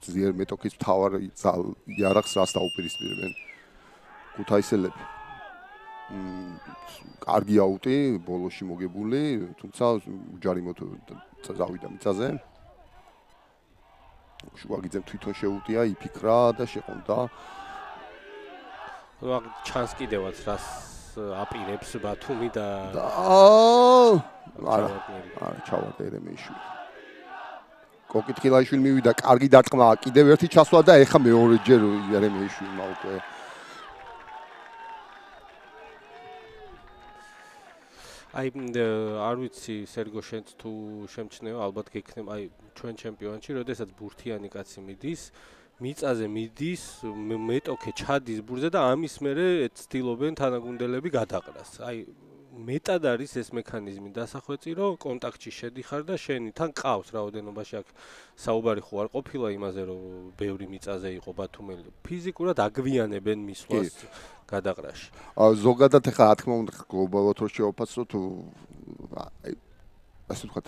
ძლიერ მეტოქის მთავარ იარაღს რას დაუპირისპირებენ ქუთაისელები. კარგი აუტი, ბოლოში მოგებული, თუმცა უჯარიმოდ წავიდა მიწაზე. შუაგიძემ თვითონ შეუტია, იფიქრა და შეყონდა. ნუ ჩანს კიდევაც რას აპირებს ბათუმი და არა ჩავარდა ერემეიშვილი. კოკიტქილაიშვილი მივიდა, კარგი დარტყმა, კიდევ ერთი ჩასვლა და ეხა მეორეჯერ ერემეიშვილმა უკვე. აი არ ვიცი სერგო შენც თუ შემჩნევა, ალბათ გექნება აი ჩვენ ჩემპიონატში, როდესაც ბურთიანი კაცი მიდის, მიწაზე მიდის, მეტოქე ჩადის ბურთზე და ამის მერე ცდილობენ თანაგუნდელები გადაყრას. აი მეტად არის ეს მექანიზმი დასახვეწი, რომ კონტაქტში შედიხარ და შენი თან ყავს რაოდენობაში აქ საუბარი ხო არ ყოფილა იმაზე, რომ ბევრი მიწაზე იყო ბათუმელი. ფიზიკურად აგვიანებენ მისვლას გადაყრაში. ზოგადად ახლა რა თქმა უნდა გლობალურად რო შევაფასო თუ აი ასე ვთქვათ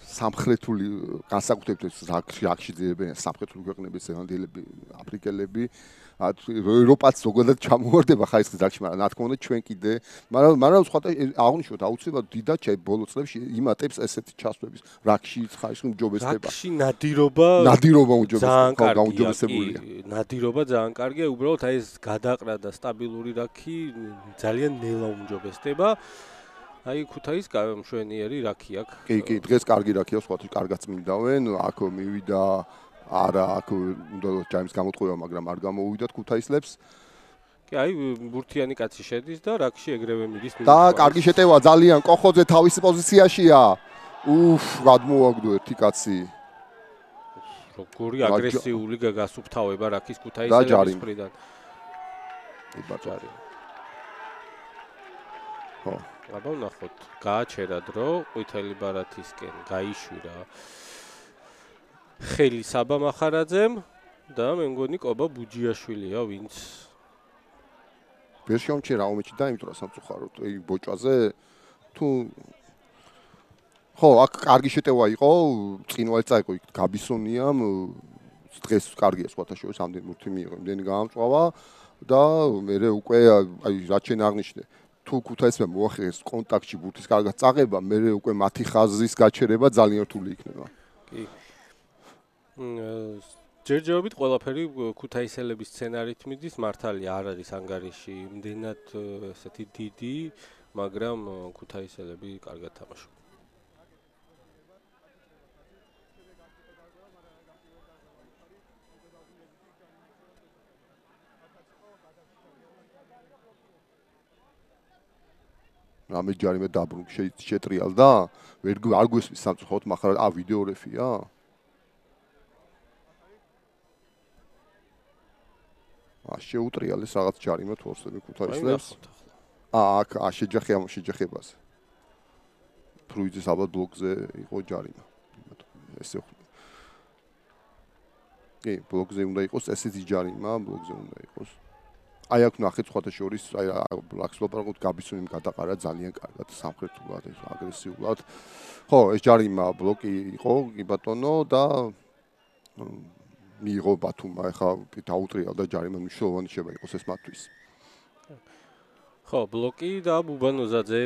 სამხრეთული განსაკუთრებით აქში ძლებენ სამხრეთული ქვეყნების ზელანდიელები, აფრიკელები, ევროპაც ზოგადად ჩამოვარდება ხაისხის დარგში, მაგრამ რა თქმა უნდა ჩვენ კიდე, მაგრამ სხვათა აღნიშნოთ აუცილებლად დიდად ბოლო წლებში იმატებს ესეთი ჩასვების რაკში ხაისხი უმჯობესდება. რაკში ნადირობა გაუმჯობესებულია. ნადირობა ძალიან კარგია, უბრალოდ აი ეს გადაყრა და სტაბილური რაკი ძალიან ნელა უმჯობესდება. აი ქუთაის მშვენიერი რაკი აქვს. კი, დღეს კარგი რაკია, სხვათა კარგად წმინდავენ, აქ მივიდა არა, აქ უნდა ჯაიმს გამოთხოვა, მაგრამ არ გამოუვიდათ ქუთაისლებს. კი, აი ბურთიანი კაცი შედის და რაკში ეგრევე მიდის. და კარგი შეტევა ძალიან, კოხოძე თავისი პოზიციაშია. გადმოაგდო ერთი კაცი. როგორი აგრესიული გასუფთავება რაკის ქუთაისელების მხრიდან. კი ბატონო. ხო. აბა ვნახოთ, გააჩერა დრო ყვითელი ბარათისკენ, გაიშვირა ხელი საბა მახარაძემ და მე მგონი კობა ბუჯიაშვილია, ვინც ვერ შემჩერა ომეჩი დაიმტრა სამწუხაროდ, აი ბოჭაზე თუ ხო, აქ კარგი შეტევა იყო, წინვალი წაიყო იქ გაბისონიამ, დღეს კარგია სხვათა შორის ამდენ მურთი მიიღო, იმდენი გაამწვავა და მე უკვე აი რაც შენ აღნიშნე, თუ ქუთაისმა მოახერხეს კონტაქტში ბურთის კარგად წაღება, მე უკვე მათი ხაზის გაჩერება ძალიან რთული იქნება. კი. ჯერჯერობით ყველაფერი ქუთაისელების სცენარით მიდის, მართალია არ არის ანგარიში იმდენად ესეთი დიდი, მაგრამ ქუთაისელები კარგად თამაშობენ. რამე ჯარიმე დაბრუნ შეტრიალდა, არ გვესმის სამწუხაროდ, მაგრამ ვიდეო რეფია? შეუტრიალეს რაღაც ჯარიმა თორსები ქუთაისლებს. აქ შეჯახებას. ფრუიძის ალბათ ბლოკზე იყო ჯარიმა. ესე ხდება. კი, ბლოკზე უნდა იყოს, ესეთი ჯარიმა ბლოკზე უნდა იყოს. აი აქ ნახეთ სხვათა შორის, აი აქ ლაპარაკობთ გაბისონიმ გადაყარა ძალიან კარგად სამხრეთულად, აგრესიულად. ხო, ეს ჯარიმა ბლოკი იყო, კი ბატონო და მიიღო ბათუმმა, ეხლა დაუტრიალდა ჯარიმა, მნიშვნელოვანი შეიძლება იყოს ეს მათთვის. ხო, ბლოკი და ბუბანოზაძე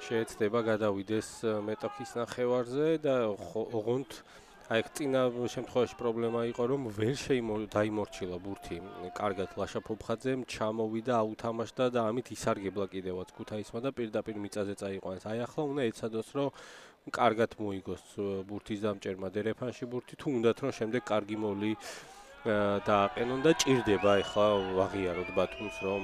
შეეცდება გადავიდეს მეტოქის ნახევარზე და ოღონდ აი წინა შემთხვევაში პრობლემა იყო რომ ვერ დაიმორჩილა ბურთი კარგად ლაშა-ფობხაძემ ჩამოვიდა აუთამაშდა და ამით ისარგებლა კიდევაც ქუთაისმა და პირდაპირ მიწაზე წაიყვანეს. აი ახლა უნდა ეცადოს რომ კარგად მოიგოს ბურთის დამჭერმა დერეფანში ბურთი თუ უნდათ რომ შემდეგ კარგი მოვლი დააყენონ და ჭირდება ეხლა აღიაროთ ბათუმს რომ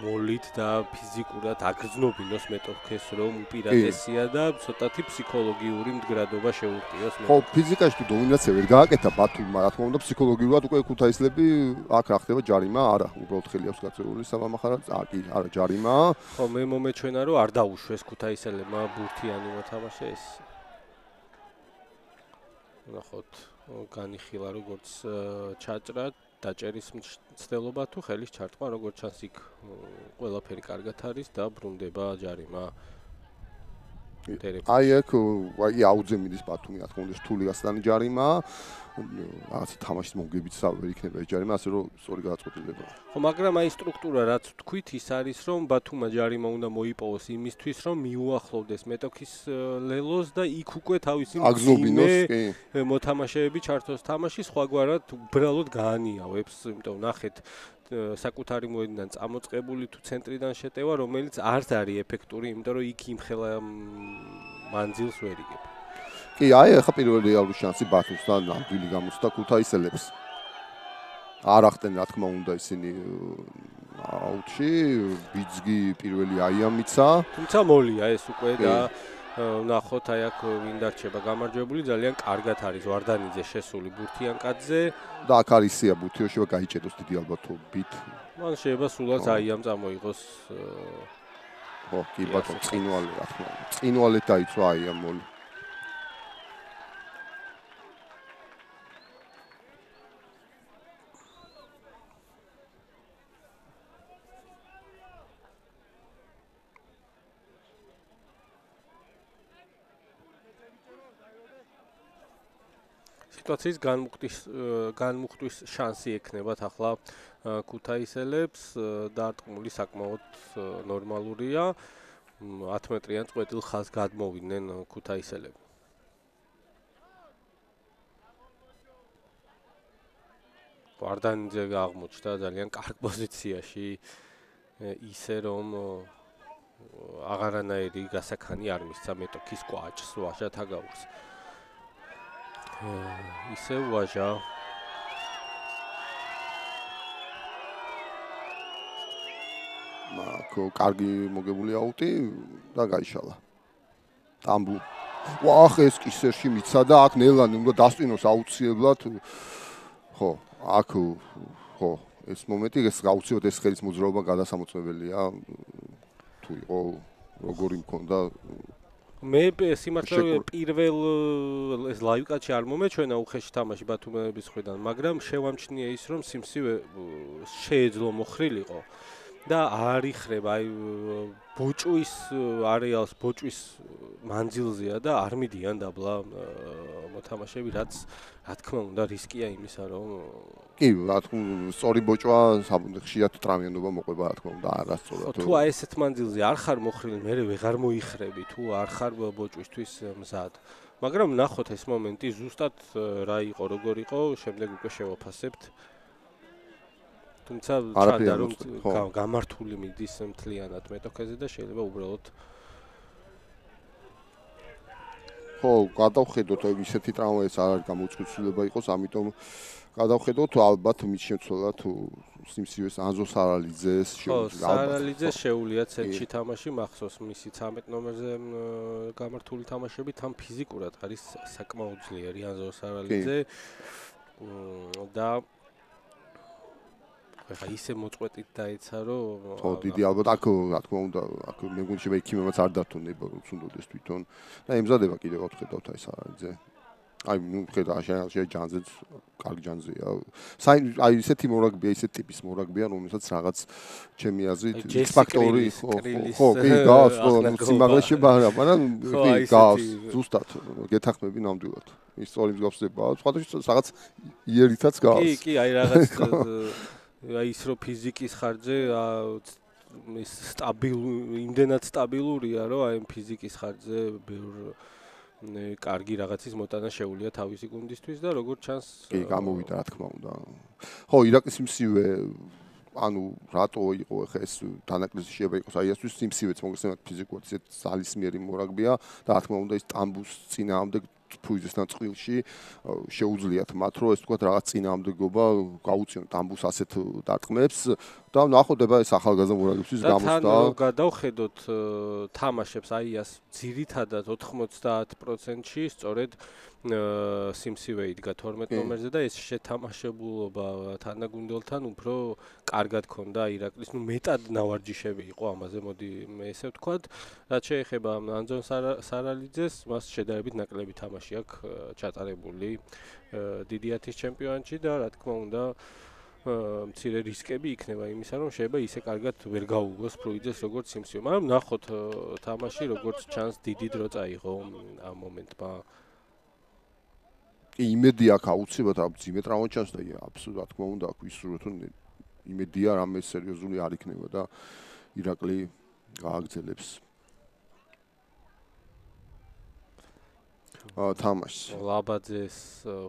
მოლით და ფიზიკურად აგრძნობინოს მეტოქეს რომ უპირატესია და ცოტათი ფსიქოლოგიური მდგრადობა შეურყიოს. ხო, ფიზიკაში თუ დომინაცია ვერ გააკეთა ბათუმმა, რა თქმა უნდა ფსიქოლოგიურად უკვე ქუთაისლები აქ რა ხდება ჯარიმა, არა, უბრალოდ ხელი აქვს გაწეული სამამახარად, კი, არა ჯარიმა. ხო, მე მომეჩვენა რომ არ დაუშვეს ქუთაისელებმა ბურთიანი მოთამაშეს. ნახოთ განიხილა როგორც ჩაჭრა დაჭერის მცდელობა თუ ხელის ჩარტყმა როგორც ჩანს იქ ყველაფერი კარგად არის და ბრუნდება ჯარიმა აი აქ აი აუძე მიდის ბათუმი რა თქმა უნდა რთული გასტანი ჯარიმა რაღაც თამაშის მომგებიც ვერ იქნება ეს ჯარიმა ასე რომ სწორი გადაწყვეტილება ხო მაგრამ აი სტრუქტურა რაც თქვით ის არის რომ ბათუმმა ჯარიმა უნდა მოიპოვოს იმისთვის რომ მიუახლოვდეს მეტოქის ლელოს და იქ უკვე თავისი აგზნობინოს მოთამაშეები ჩართოს თამაში სხვაგვარად უბრალოდ გაანიავებს იმიტომ ნახეთ საკუთარი მოედნიდან წამოწყებული თუ ცენტრიდან შეტევა რომელიც არც არის ეფექტური იმიტომ რომ იქ იმხელა მანძილს ვერ იგებ კი აი ახლა პირველი რეალური შანსი ბათუმსთან ნამდვილი გამოსდა ქუთაისელებს არ ახტენ რა თქმა უნდა ისინი აუტში ბიძგი პირველი აიამიცა თუმცა მოლია ეს უკვე და ნახოთ აი აქ ვინ დარჩება გამარჯვებული ძალიან კარგად არის ვარდანიძე შესული ბურთიანკაძე და აქ არის სია ბურთიოშევა გაიჭედოს დიდი ალბათობით მან შეიძლება სულაც აიამ წამოიღოს ხო კი ბატონო წინვალი რა თქმა უნდა წინვალეთ დაიცვა აიამ მოლი სიტუაციის განმუხტვის შანსი ექნებათ ახლა ქუთაისელებს დარტყმული საკმაოდ ნორმალურია 10 მეტრიან წყვეტილ ხაზს გადმოვიდნენ ქუთაისელები ვარდანიძე აღმოჩნდა ძალიან კარგ პოზიციაში ისე რომ აღარანაირი გასაქანი არ მისცა მეტოქის კვაჭს ვაჟათ აგაურს ისე ვაჟა მაკო კარგი მოგებული აუტი და გაიშალა ტამბუ ვახ ეს კისერში მიცა და აქ ნელანი უნდა დასტინოს აუცილებლად ხო აქ ხო ეს მომენტი ეს გაუცილებლად ეს ხელის მოძრაობა გადასამოწმებელია თუ იყო როგორი მქონდა მე სიმართლე პირველ ეს ლაივკატში არ მომეჩვენა უხეში თამაში ბათუმელების მხრიდან, მაგრამ შევამჩნია ის რომ სიმსივე შეეძლო მოხრილიყო და არ იხრება აი ბოჭვის არეალს ბოჭვის მანძილზეა და არ მიდიან დაბლა მოთამაშეები რაც რა თქმა უნდა რისკია იმისა რომ კი რა თქმა სწორი ბოჭვა ხშირად ტრავმიანობა მოყვება რა თქმა უნდა არასწორად თუ აი ესეთ მანძილზე არ ხარ მოხრილი მე ვეღარ მოიხრები თუ არ ხარ ბოჭვისთვის მზად მაგრამ ნახოთ ეს მომენტი ზუსტად რა იყო როგორ იყო შემდეგ უკვე შევაფასებთ თუმცა ჩანდა რომ გამართული მიდის მთლიანად მეტოქეზე და შეიძლება უბრალოდ ხო გადავხედოთ ისეთი ტრავმა ეს არ არის გამოუწყვეტლება იყოს ამიტომ გადავხედოთ ალბათ მის შემცველად თუ სიმსივეს ანზო სარალიძეს შეუძლია სარალიძეს შეუძლია ცენტრში თამაში მახსოვს მისი 13 ნომერზე გამართული თამაშები თან ფიზიკურად არის საკმაოდ ძლიერი ანზო სარალიძე და ხა ისე მოწყვეტით დაეცა რომ ხო დიდი ალბათ აქ რა თქმა უნდა აქ მე მგონი შეიძლება იქიმებაც არ დათონება რომ უნდოდეს თვითონ და ემზადება კიდევ ვთხედავთ აი სარალიძე აი ნუ ხედა შეიძლება ჯანზეც კარგი ჯანზეა აი ისეთი მორაგბია ისეთი ტიპის მორაგბია რომელსაც რაღაც ჩემი აზრით ფაქტორი ხო კი გავს ხო სიმაღლეშება არა მაგრამ კი გავს ზუსტად გეთახმები ნამდვილად ის სწორი მსგავსებაა სხვადასხვა რაღაც იერითაც გავს კი აი რაღაც აი ის რო ფიზიკის ხარჯზე ის იმდენად სტაბილურია რომ აი ფიზიკის ხარჯზე კარგი რაღაცის მოტანა შეუძლია თავისი გუნდისთვის და როგორც ჩანს კი გამოვიდა რა თქმა უნდა ხო ირაკლის სიმსივე ანუ რატო იყო ხა ეს დანაკლისი შეიძლება იყოს აი ასთვის სიმსივეც მოგესმენთ ფიზიკურად ისეთ ძალისმიერი მორაგბია და რა თქმა უნდა ის ტამბუს წინააღმდეგ ფუიზესთან წყვილში შეუძლიათ მათ რომ ეს თქვა რაღაც წინააღმდეგობა გაუწიონ ტამბუს ასეთ დარტყმებს და ნახოდება ეს ახალგაზრდა მორაგბისთვის გამოსდა და თან გადავხედოთ თამაშებს აიას ძირითადად 90%-ში სწორედ სიმსივე იდგა 12 ნომერზე და ეს შეთამაშებულობა თანაგუნდელთან უფრო კარგად ქონდა ირაკლის ნუ მეტად ნავარჯიშები იყო ამაზე მოდი მე ესე ვთქვათ რაც შეეხება ანზონ სარალიძეს მას შედარებით ნაკლები თამაში აქვს ჩატარებული დიდი 10-ის ჩემპიონატში და რა თქმა უნდა მცირე რისკები იქნება იმისა რომ შეიძლება ისე კარგად ვერ გაუგოს ფრუიძეს როგორც სიმსივე მაგრამ ნახოთ თამაში როგორც ჩანს დიდი დრო წაიღო ამ მომენტმა იმედი აქვს აუცილებლად ამ ძიმე ტრავმა ჩანს და აბსოლუტურად რა თქმა უნდა აქვს ისურვოთ რომ იმედია რამე სერიოზული არ იქნება და ირაკლი გააგრძელებს თამაშს ლაბაძეს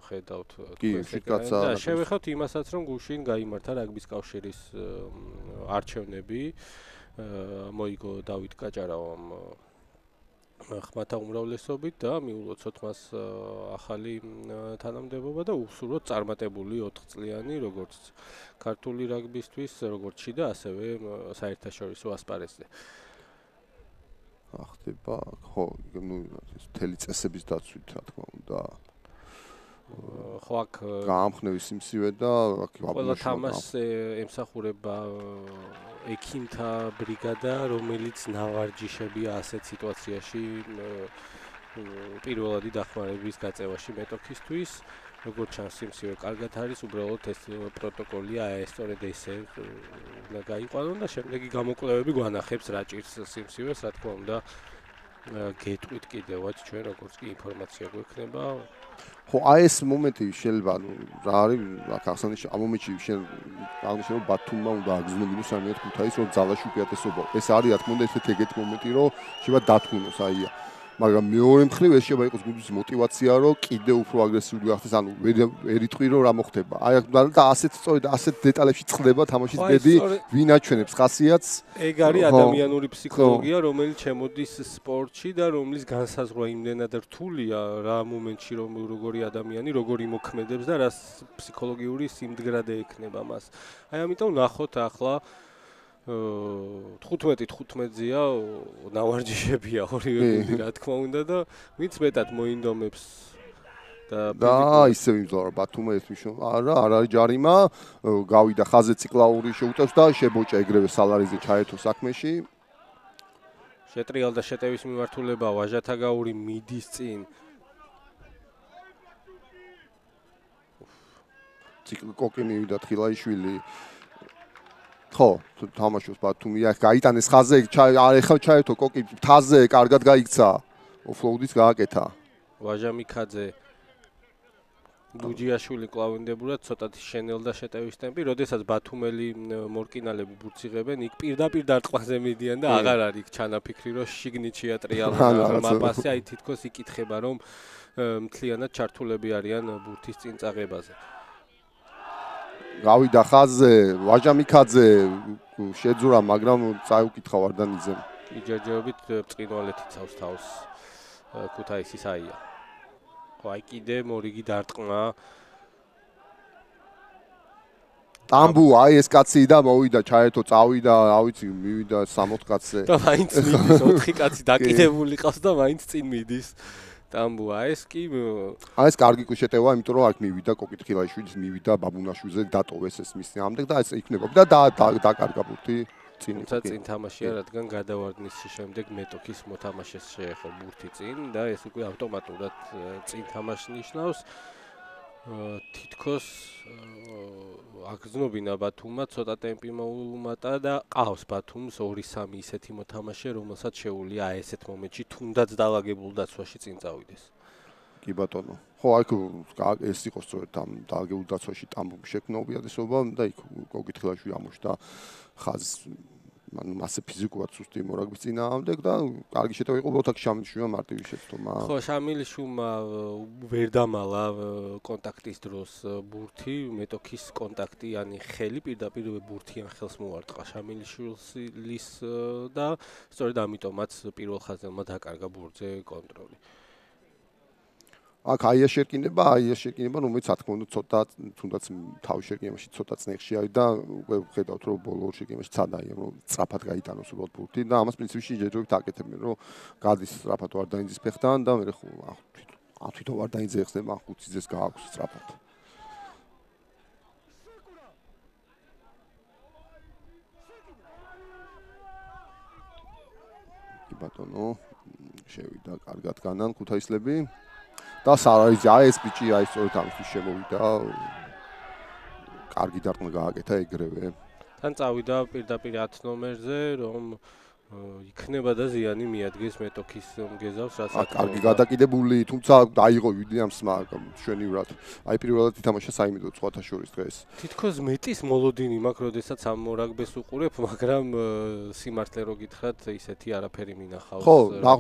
ხედავთ და შევეხოთ იმასაც რომ გუშინ გაიმართა რაგბის კავშირის არჩევნები მოიგო დავით გაჭარავამ ხმათა უმრავლესობით და მიულოცოთ მას ახალი თანამდებობა და უსურვოთ წარმატებული 4 წლიანი როგორც ქართული რაგბისთვის როგორც შიდა ასევე საერთაშორისო ასპარეზზე ახდება ხო ნუ ეს მთელი წესების დაცვით რა თქმა უნდა ხო აქ გაამხნევის სიმსივე და აქ ყველა თამაშს ემსახურება ექიმთა ბრიგადა რომელიც ნავარჯიშებია ასეთ სიტუაციაში პირველადი დახმარების გაწევაში მეტოქისთვის როგორც ჩანს სიმსივე კარგად არის უბრალოდ ეს პროტოკოლია ეს სწორედ ესე უნდა გაიყვანონ და შემდეგი გამოკვლევები გვანახებს რა ჭირს სიმსივეს რა თქმა უნდა გეტყვით კიდევაც ჩვენ როგორც კი ინფორმაცია გვექნება ხო აი ეს მომენტი შეიძლება რა არის აქ ახსენე ამ მომენტში შენ აღნიშნე ბათუმმა უნდა აგზნობინოს ამით ქუთაისს რომ ძალაში უპირატესობა ეს არის რა თქმა უნდა ესეთი ეგეთი მომენტი რომ შეიძლება დათქვინოს აი მაგრამ მეორე მხრივ ეს შეიძლება იყოს გუნდის мотиваცია რომ კიდე უფრო აგრესიული გახდეს ანუ ვერ იტყვი რომ რა მოხდება აი და ასეთ სწორედ ასეთ დეტალებში წყდება თამაშის ბედი ვინ აჩვენებს ხასიათს ეგ არის ადამიანური ფსიქოლოგია რომელიც შემოდის სპორტში და რომლის განსაზღვრა იმდენად რთულია რა მომენტში რომ როგორი ადამიანი როგორი მოქმედებს და რა ფსიქოლოგიური სიმდგრადე ექნება მას აი ამიტომ ნახოთ ახლა 15-15-ზეა ნავარჯიშებია ორივე გუნდი რა თქმა უნდა და ვინც მეტად მოინდომებს და ისევ იმძლავრა ბათუმე ეს მიშო არა არ არის ჯარიმა გავიდა ხაზე ციკლაური შეუტევს და შებოჭა ეგრევე სალარიზე ჩაერთო საქმეში შეტრიალდა შეტევის მიმართულება ვაჟათაგაური მიდის წინ ციკლ კოკი მივიდა თხილაიშვილი ხო თამაშობს ბათუმია გაიტანეს ხაზე ეხლა ჩაერთო კოკი თაზე კარგად გაიქცა ოფლოუდიც გააკეთა ვაჟამიქაძე დუჯიაშვილი კლავინდებურად ცოტათი შენელდა შეტევის ტემპი, როდესაც ბათუმელი მორკინალები ბურთს იღებენ, იქ პირდაპირ დარტყმაზე მიდიან და აღარ არის ჩანაფიქრი, რომ შიგნით შეატრიალონ მაპასე, აი თითქოს იკითხება, რომ მთლიანად ჩართულები არიან ბურთის წინ წაღებაზე. გავიდა ხაზზე, ვაჟამიქაძე შეძურა, მაგრამ წაუკითხა ვარდანიძემ. იჯერჯერობით ბრწყინვალეთი ცავს თავს ქუთაისის აია. აი კიდე მორიგი დარტყმა. ტამბუ აი ეს კაცი და მოვიდა ჩაერთო წავიდა, რა ვიცი, მივიდა 60 კაცზე. და მაინც მიდის 4 კაცი დაკიდებული ყავს და მაინც წინ მიდის. ტამბუ აი ეს კი აი ეს კარგი შეტევა, იმიტომ რომ აქ მივიდა კოკითხილაშვილის მივიდა ბაბუნაშვილზე დატოვეს ეს მის ამდეგ და ეს იქნება და დაკარგა ბურთი. წინ თამაშია, რადგან გადავარდნის შემდეგ მეტოქის მოთამაშეს შეეხო ბურთი წინ და ეს უკვე ავტომატურად წინ თამაშს ნიშნავს. თითქოს აგზნობინა ბათუმმა ცოტა ტემპი მოუმატა და ყავს ბათუმს 2-3 ისეთი მოთამაშე, რომელსაც შეუძლია ესეთ მომენტში თუნდაც დაალაგებულ დაცვაში წინ წავიდეს. კი ბატონო. ხო, აქ ეს იყო სწორედ ამ დაალაგებულ დაცვაში ტამბუმ შექმნა უპირატესობა და იქ კოკითხილაშვილი ამოშთა ხაზს ანუ მასე ფიზიკურად სუსტი მორაგბის წინააღმდეგ და კარგი შეტევა იყო ოთახ შამილიშვილმა მარტივი შეცდომა. ხო, შამილიშვილმა ვერ დამალა კონტაქტის დროს ბურთი, მეტოქის კონტაქტი, ანუ ხელი პირდაპირ ბურთიან ხელს მოარტყა შამილიშვილის და სწორედ ამიტომაც პირველ ხაზელმა დაკარგა ბურთზე კონტროლი. აქ აი ეს შეკინება, რომელიც რა თქმა უნდა ცოტა თუნდაც თავის შეკინებაში ცოტა წნეხში არის და უკვე ხედავთ რომ ბოლო შეკინებაში ცადაა რომ სწრაფად გაიტანოს უბრალოდ ბურთი და ამას პრინციპში ჯერჯერობით აკეთებენ რომ გადის სწრაფად ვარდანიძის ფეხთან და მე ხო თვითონ ვარდანიძე ეხება ხუციძეს გააქვს სწრაფად. ბატონო შევიდა კარგად განან ქუთაისლები და სარაიზი აი ეს ბიჭი აი სწორედ ამისთვის შემოვიდა კარგი დარტყმა გააკეთა ეგრევე თან წავიდა პირდაპირ 10 ნომერზე რომ იქნება და ზიანი მიადგეს მეტოქის მგეზავს რასაც კარგი გადაკიდებული თუმცა დაიღო ვილიამსმა შვენივრად აი პირველად ითამაშა საიმედო სხვათა შორის დღეს თითქოს მეტის მოლოდინი მაქვს როდესაც ამ მორაგბეს უყურებ მაგრამ სიმართლე რო გითხრათ ისეთი არაფერი მინახავს ხო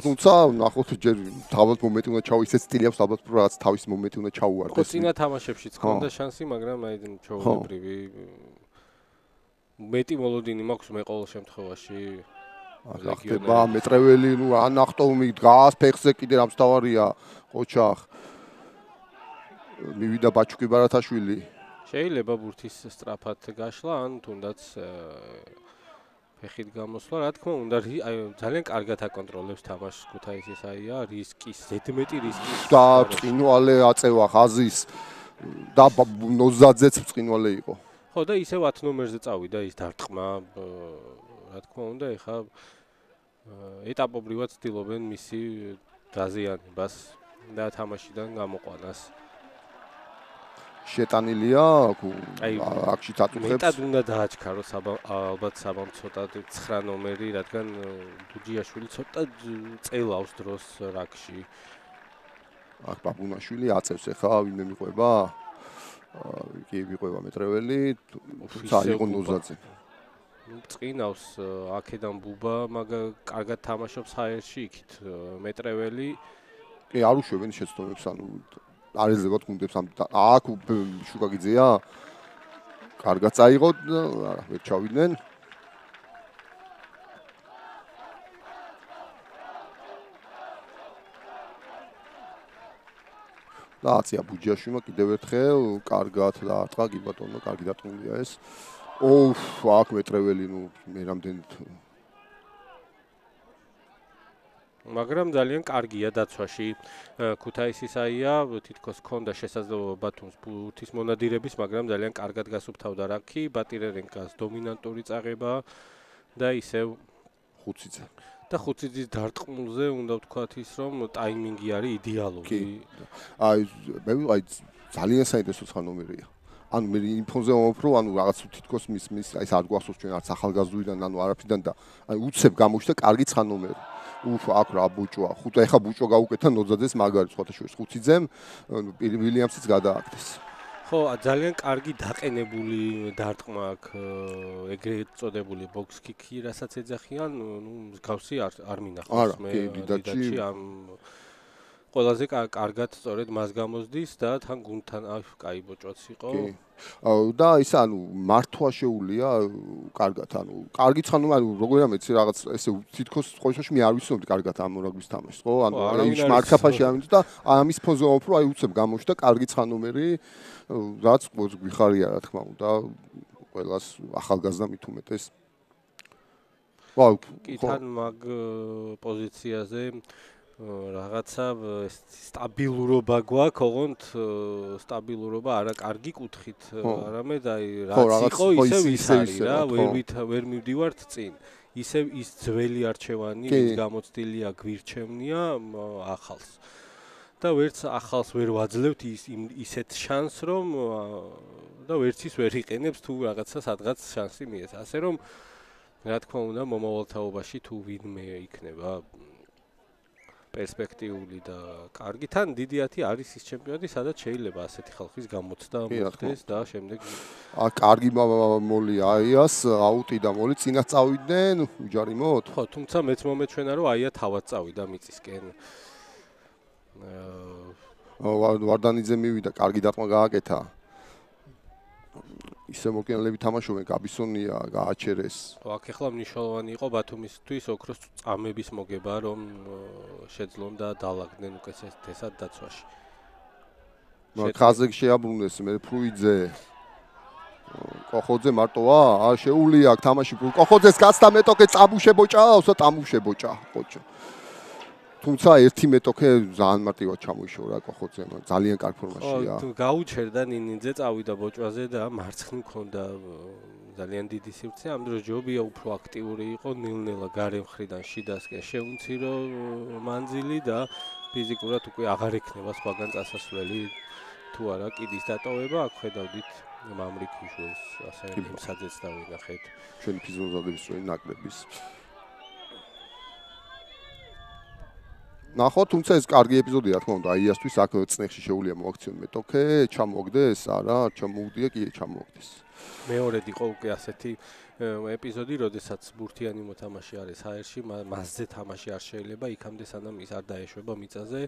თუმცა ნახოთ ჯერ თავად მომენტი უნდა ჩაუ ისეთ სტილი აქვს ალბათ რაც თავის მომენტი უნდა ჩაუვარდეს ხო წინა თამაშებშიც ჰქონდა შანსი მაგრამ აი ჩაულებრივი მეტი მოლოდინი მაქვს მე ყოველ შემთხვევაში ახლა მეტრეველი ნუ ანახტომი დგას ფეხზე კიდე რამსთავარია ყოჩახ მივიდა ბაჩუკი ბარათაშვილი შეიძლება ბურთის სწრაფად გაშლა ან თუნდაც ფეხით გამოსვლა რა თქმა უნდა ძალიან კარგად აკონტროლებს თამაშს ქუთაისის აია რისკის ზედმეტი რისკის და ბრწყინვალე აწევა ხაზის და ნოზაძეც ბრწყინვალე იყო ხო და ისევ 10 ნომერზე წავიდა ის დარტყმა რა თქმა უნდა ეხა ეტაპობრივად ცდილობენ მისი დაზიანებას და თამაშიდან გამოყვანას შეტანილია აქში დაწუხებს მეტად უნდა დააჩქაროს ალბათ საბამ ცოტა 9 ნომერი რადგან დუჯიაშვილი ცოტა წელავს დროს რაკში აქ ბაბუნაშვილი აწევს ეხა ვინმე მიყვება კი მიყვება მეტრეველი თუმცა იყო ნოზაძე წინავს აქედან ბუბა მაგა კარგად თამაშობს ჰაერში იქით მეტრეველი კი არ უშვებენ შეცდომებს ანუ არ ეძებათ გუნდებს აქ შუკაგიძეა კარგად წაიღო არა ვერ ჩავიდნენ და აცია ბუჯიაშვილმა კიდევ ერთხელ კარგად დაარტყა კი ბატონო კარგი დარტყმულია ეს აქ მეტრეველი ნუ მე რამდენი მაგრამ ძალიან კარგია დაცვაში. ქუთაისისაია თითქოს ჰქონდა შესაძლებლობა ბათუმს ბურთის მონადირების, მაგრამ ძალიან კარგად გასუფთავდა რაკი, ბატირერენკას დომინანტური წაღება და ისევ ხუციძე. და ხუციძის დარტყმულზე უნდა ვთქვათ ის, რომ ტაიმინგი არის იდეალური. აი ძალიან საინტერესო ცხანომერია. ანუ მე ინფოზე ვამბობ, ანუ რაღაც თითქოს მის აი არ გვახსოვს ჩვენ არც ახალგაზრდობიდან, ანუ არაფრიდან და აი უცებ გამოჩნდა კარგი ცხანომერი. აქ რა ბუჭოა. ეხა ბუჭო გაუკეთა ნოძაძეს მაგარი სხვათა შორის ხუციძემ, ვილიამსიც გადააკეთეს. ხო, ძალიან კარგი დაყენებული დარტყმა აქვს ეგრეთ წოდებული box kick-ი, რასაც ეძახიან, ნუ მსგავსი არ მინახავს მე დიდაჩი ამ ყველაზე კარგად სწორედ მას გამოსდის და თან გუნდთან კაი ბოჭოც იყო. და ის ანუ მართვა შეუულია კარგად, ანუ კარგი ცხანო, ანუ როგორია მეცი რაღაც ესე თითქოს ყოველშაბათში მე არ ვიცნობდი კარგად ამ მონაგვის თამაშს, ხო? ანუ ის მარკაფაში ამით და ამის ფონზე ვაფრო, აი უცებ გამოჩნდა კარგი ცხანომერი, რაც გვიხარია რა თქმა უნდა, ყველას ახალგაზრდა მით უმეტეს. კი თან მაგ პოზიციაზე რაღაცა სტაბილურობა გვაქვს, ოღონდ სტაბილურობა არა კარგი კუთხით, არამედ აი რაც იყო ისევ ის არის რა, ვერ მივდივართ წინ. ისევ ის ძველი არჩევანი, ვის გამოცდილია გვირჩევნია ახალს. და ვერც ახალს ვერ ვაძლევთ ისეთ შანსს, რომ და ვერც ის ვერ იყენებს თუ რაღაცა სადღაც შანსი მიეცა. ასე რომ რა თქმა უნდა მომავალთაობაში თუ ვინმე იქნება პერსპექტიული და კარგი თან დიდი 10 არის ის ჩემპიონატი, სადაც შეიძლება ასეთი ხალხის გამოცდა მოხდეს და შემდეგ კარგი მოლი აიას აუტი და მოლი წინათ წავიდნენ უჯარიმოდ. ხო, თუმცა მეც მომეჩვენა რომ აია თავად წავიდა მიწისკენ. ვარდანიძე მივიდა, კარგი დარტყმა გააკეთა. ისე მოკენლები თამაშობენ, გაბისონია გააჩერეს. აქ ახლა მნიშვნელოვანი იყო ბათუმისთვის ოქროს წამების მოგება, რომ შეძლონ და დაალაგდნენ უკეთესად დაცვაში. ხაზე შეაბრუნეს მე ფრუიძე. კოხოძე მარტოა? შეუულია აქ თამაში. კოხოძეს გაცდა მეტოქე წამუშებოჭა, უსა წამუშებოჭა, ხოჭო. თუმცა ერთი მეტოქე ძალიან მარტივად ჩამოიშორა კოხოძემ, ძალიან კარგ ფორმაშია. თუ გაუჩერდა ნინინძე წავიდა ბოჭვაზე და მარცხნივ მქონდა ძალიან დიდი სივრცე, ამ დროს ჯობია უფრო აქტიური იყო, ნელ-ნელა გარე მხრიდან შიდასკენ შეუნცირო მანძილი და ფიზიკურად უკვე აღარ ექნება სხვაგან წასასვლელი თუ არა კიდის დატოვება, აქ ხედავდით მამრიქიშვილს, ასე იმსაძეც დავინახეთ. ჩვენი ფიზიოლოგების როლი ნაკრების ნახო, თუმცა ეს კარგი ეპიზოდია, რა თქმა უნდა, აიასთვის აქ წნეხში შეუულია მოაქციონ მეტოქე, ჩამოგდეს, არა, ჩამოუგდია, კი ჩამოუგდეს. მეორედ იყო უკვე ასეთი ეპიზოდი, როდესაც ბურთიანი მოთამაშე არის ჰაერში, მასზე თამაში არ შეიძლება, იქამდე სანამ ის არ დაეშვება მიწაზე.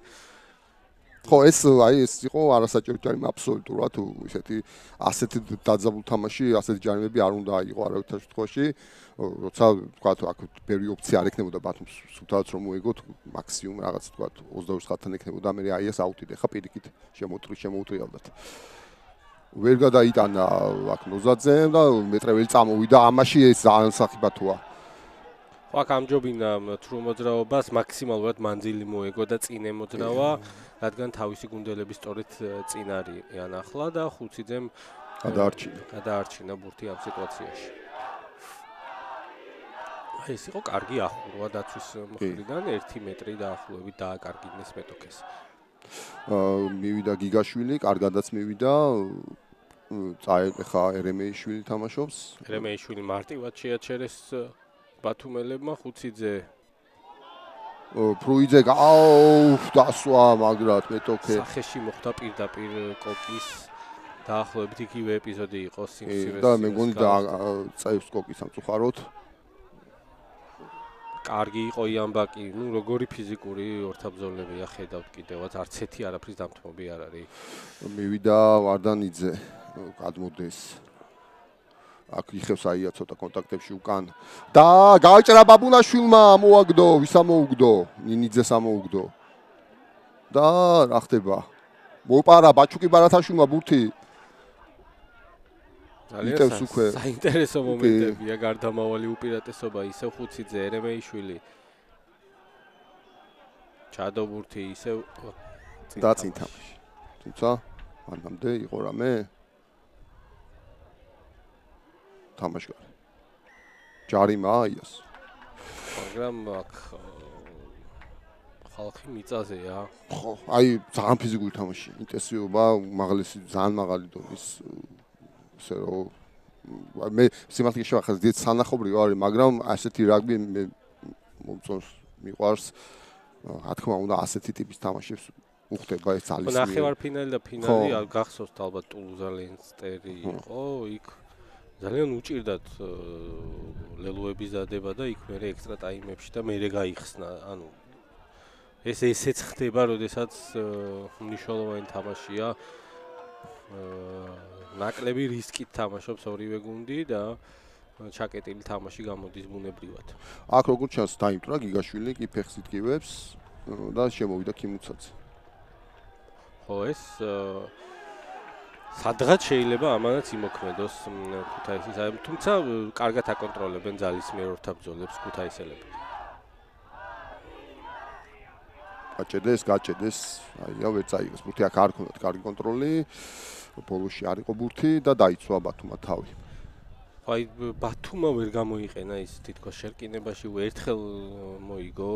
ხო, ეს იყო არასაჭირო ჯარიმი აბსოლუტურად, თუ ისეთი ასეთი დაძაბულ თამაში, ასეთი ჯარიმები არ უნდა აიღო არავითარ შემთხვევაში. როცა თქვა აქ ბევრი ოფცია არ ექნებოდა ბათუმს სულთად რომ მოეგოთ მაქსიმუმ რაღაც თქვა 22 ხალხთან ექნებოდა მე აიას აუტიდე ხა პირიქით შემოუტრიალდათ ვერ გადაიტანა აქ ნოზაძემ და მეტრეველი წამოვიდა ამაში ეს ძალიან სახიბათოა აქ ამჯობინა თრუ მოძრაობას მაქსიმალურად მანძილი მოეგო და წინ ემოძრავა რადგან თავისი გუნდელები სწორედ წინ არიან ახლა და ხუციძემ გადაარჩინა ბურთი ამ სიტუაციაში ეს იყო კარგი ახურვა დაცვის მხრიდან 1 მეტრი დაახლოებით დააკარგინეს მეტოქეს. მივიდა გიგაშვილი, კარგადაც მივიდა. წაეხა ერემეიშვილი თამაშობს. ერემეიშვილი მარტივად შეაჩერეს ბათუმელებმა ხუციძე. ფრუიძე დასვა მაგრად მეტოქე. სახეში მოხდა პირდაპირ კოკის დაახლოებით იგივე ეპიზოდი იყო სიმსივრეს. და მე მგონი და წაევს კოკის სამწუხაროდ. კარგი იყო იამბაკი, ნუ როგორი ფიზიკური ორთაბრძოლებია ხედავთ კიდევაც არც ერთი არაფრის დამთმობი არ არის. მივიდა ვარდანიძე, გადმოდეს. აქ იხევს აია ცოტა კონტაქტებში უკან. და გააჭრა ბაბუნაშვილმა, მოაგდო, ვისა მოუგდო, ნინიძეს ამოუგდო. და რა ხდება? მოპარა ბაჩუკი ბარათაშვილმა ბურთი. ძალიან საინტერესო მომენტებია, გარდამავალი უპირატესობა, ისევ ხუციძე, ერემეიშვილი. ჩადობურთი ისევ და წინ თამაში. თუმცა მანამდე იყო რამე თამაშგარი. ჯარიმა აიას. მაგრამ აქ ხალხი მიწაზეა. ხო, აი ძალიან ფიზიკური თამაში, ინტენსივობა, უმაღლესი, ძალიან მაღალი დონის ისე რომ მე სიმართლე შევახაზ დიდ სანახობრივ არის, მაგრამ ასეთი რაგბი მე მომწონს, მიყვარს. რა თქმა უნდა, ასეთი ტიპის თამაშებს უხდება ეს ძალის. ნახევარფინალი და ფინალი გახსოვთ ალბათ ტულუზა ლენსტერი იყო, იქ ძალიან უჭირდათ ლელოების დადება და იქ მერე ექსტრა ტაიმებში და მერე გაიხსნა, ანუ ესეც ხდება, როდესაც მნიშვნელოვანი თამაშია. ნაკლები რისკით თამაშობს ორივე გუნდი და ჩაკეტილი თამაში გამოდის ბუნებრივად. აქ როგორც ჩანს დაიმტრა გიგაშვილი კი ფეხს იტკივებს და შემოვიდა კიმუცაც. ხო, ეს სადღაც შეიძლება ამანაც იმოქმედოს ქუთაისის, თუმცა კარგად აკონტროლებენ ძალისმიერ ორთაბრძოლებს ქუთაისელები. გაჭედეს, აია ვერ წაიღეს. ბურთი აქ არ ქონდათ კარგი კონტროლი. ბოლოში არ იყო ბურთი და დაიცვა ბათუმმა თავი. აი ბათუმმა ვერ გამოიყენა ის თითქოს შერკინებაში ერთხელ მოიგო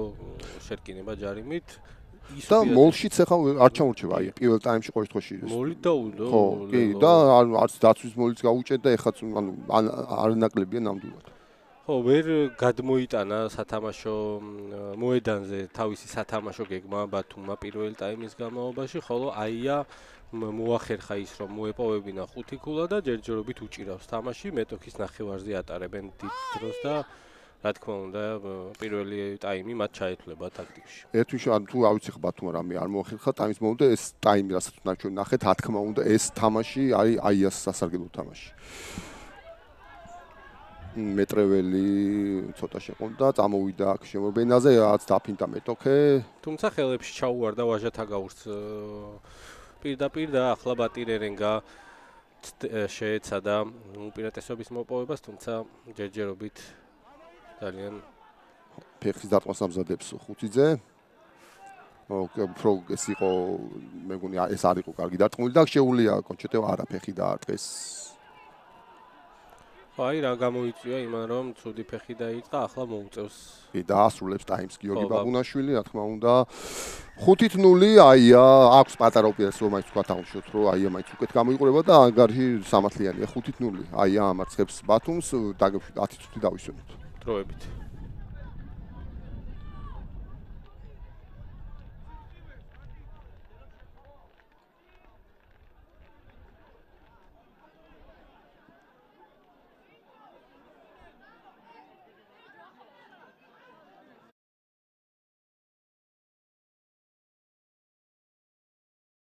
შერკინება ჯარიმით. და მოლშიც ახლა არ ჩამორჩება, აი პირველ ტაიმში ყოველ შემთხვევაში. მოლი დაუდო. ხო, კი, და არც დაცვის მოლიც გაუჭერდა, ეხაც ანუ არ ნაკლებია ნამდვილად. ხო, ვერ გადმოიტანა სათამაშო მოედანზე თავისი სათამაშო გეგმა ბათუმმა პირველი ტაიმის განმავლობაში, ხოლო აია მოახერხა ის რომ მოეპოვებინა 5 ქულა და ჯერჯერობით უჭირავს თამაში, მეტოქის ნახევარზე ატარებენ დიდ დროს და რა თქმა უნდა პირველი ტაიმი მათ ჩაეთვლება ტაქტიკაში. ერთვიშ ან თუ ავიცი ხა ბათუმმა რამე არ მოახერხა ტაიმის მომენტე ეს ტაიმი რასაც ნახეთ ნახეთ, რა თქმა უნდა ეს თამაში არის აიას სასარგებლო თამაში. მეტრეველი ცოტა შეყონდა, წამოვიდა აქ შემობენაზე, რაც დაფინდა მეტოქე. თუმცა ხელებში ჩაუვარდა ვაჟათაგაურს პირდაპირ და ახლა ბატირერენგა შეეცადა უპირატესობის მოპოვებას, თუმცა ჯერჯერობით ძალიან ფეხის დარტყმას ამზადებს ხუთიძე. უფრო ეს იყო, მე მგონი ეს არ იყო კარგი დარტყმული და შეუულია კონჩეტევა არა ფეხი დაარტყეს. აი რა გამოიწვია იმან რომ ცუდი ფეხი დაიწყა, ახლა მოუწევს. კი და ასრულებს ტაიმს გიორგი ბაბუნაშვილი, რა თქმა უნდა. 5-0 აია, აქვს პატარა უპირატესობა, მაინც თქვა თამაშოთ, რომ აია მაინც უკეთ გამოიყურება და ანგარიში სამართლიანია 5-0. აია ამარცხებს ბათუმს, დაგებში 10 წუთი დავისვენოთ. დროებით.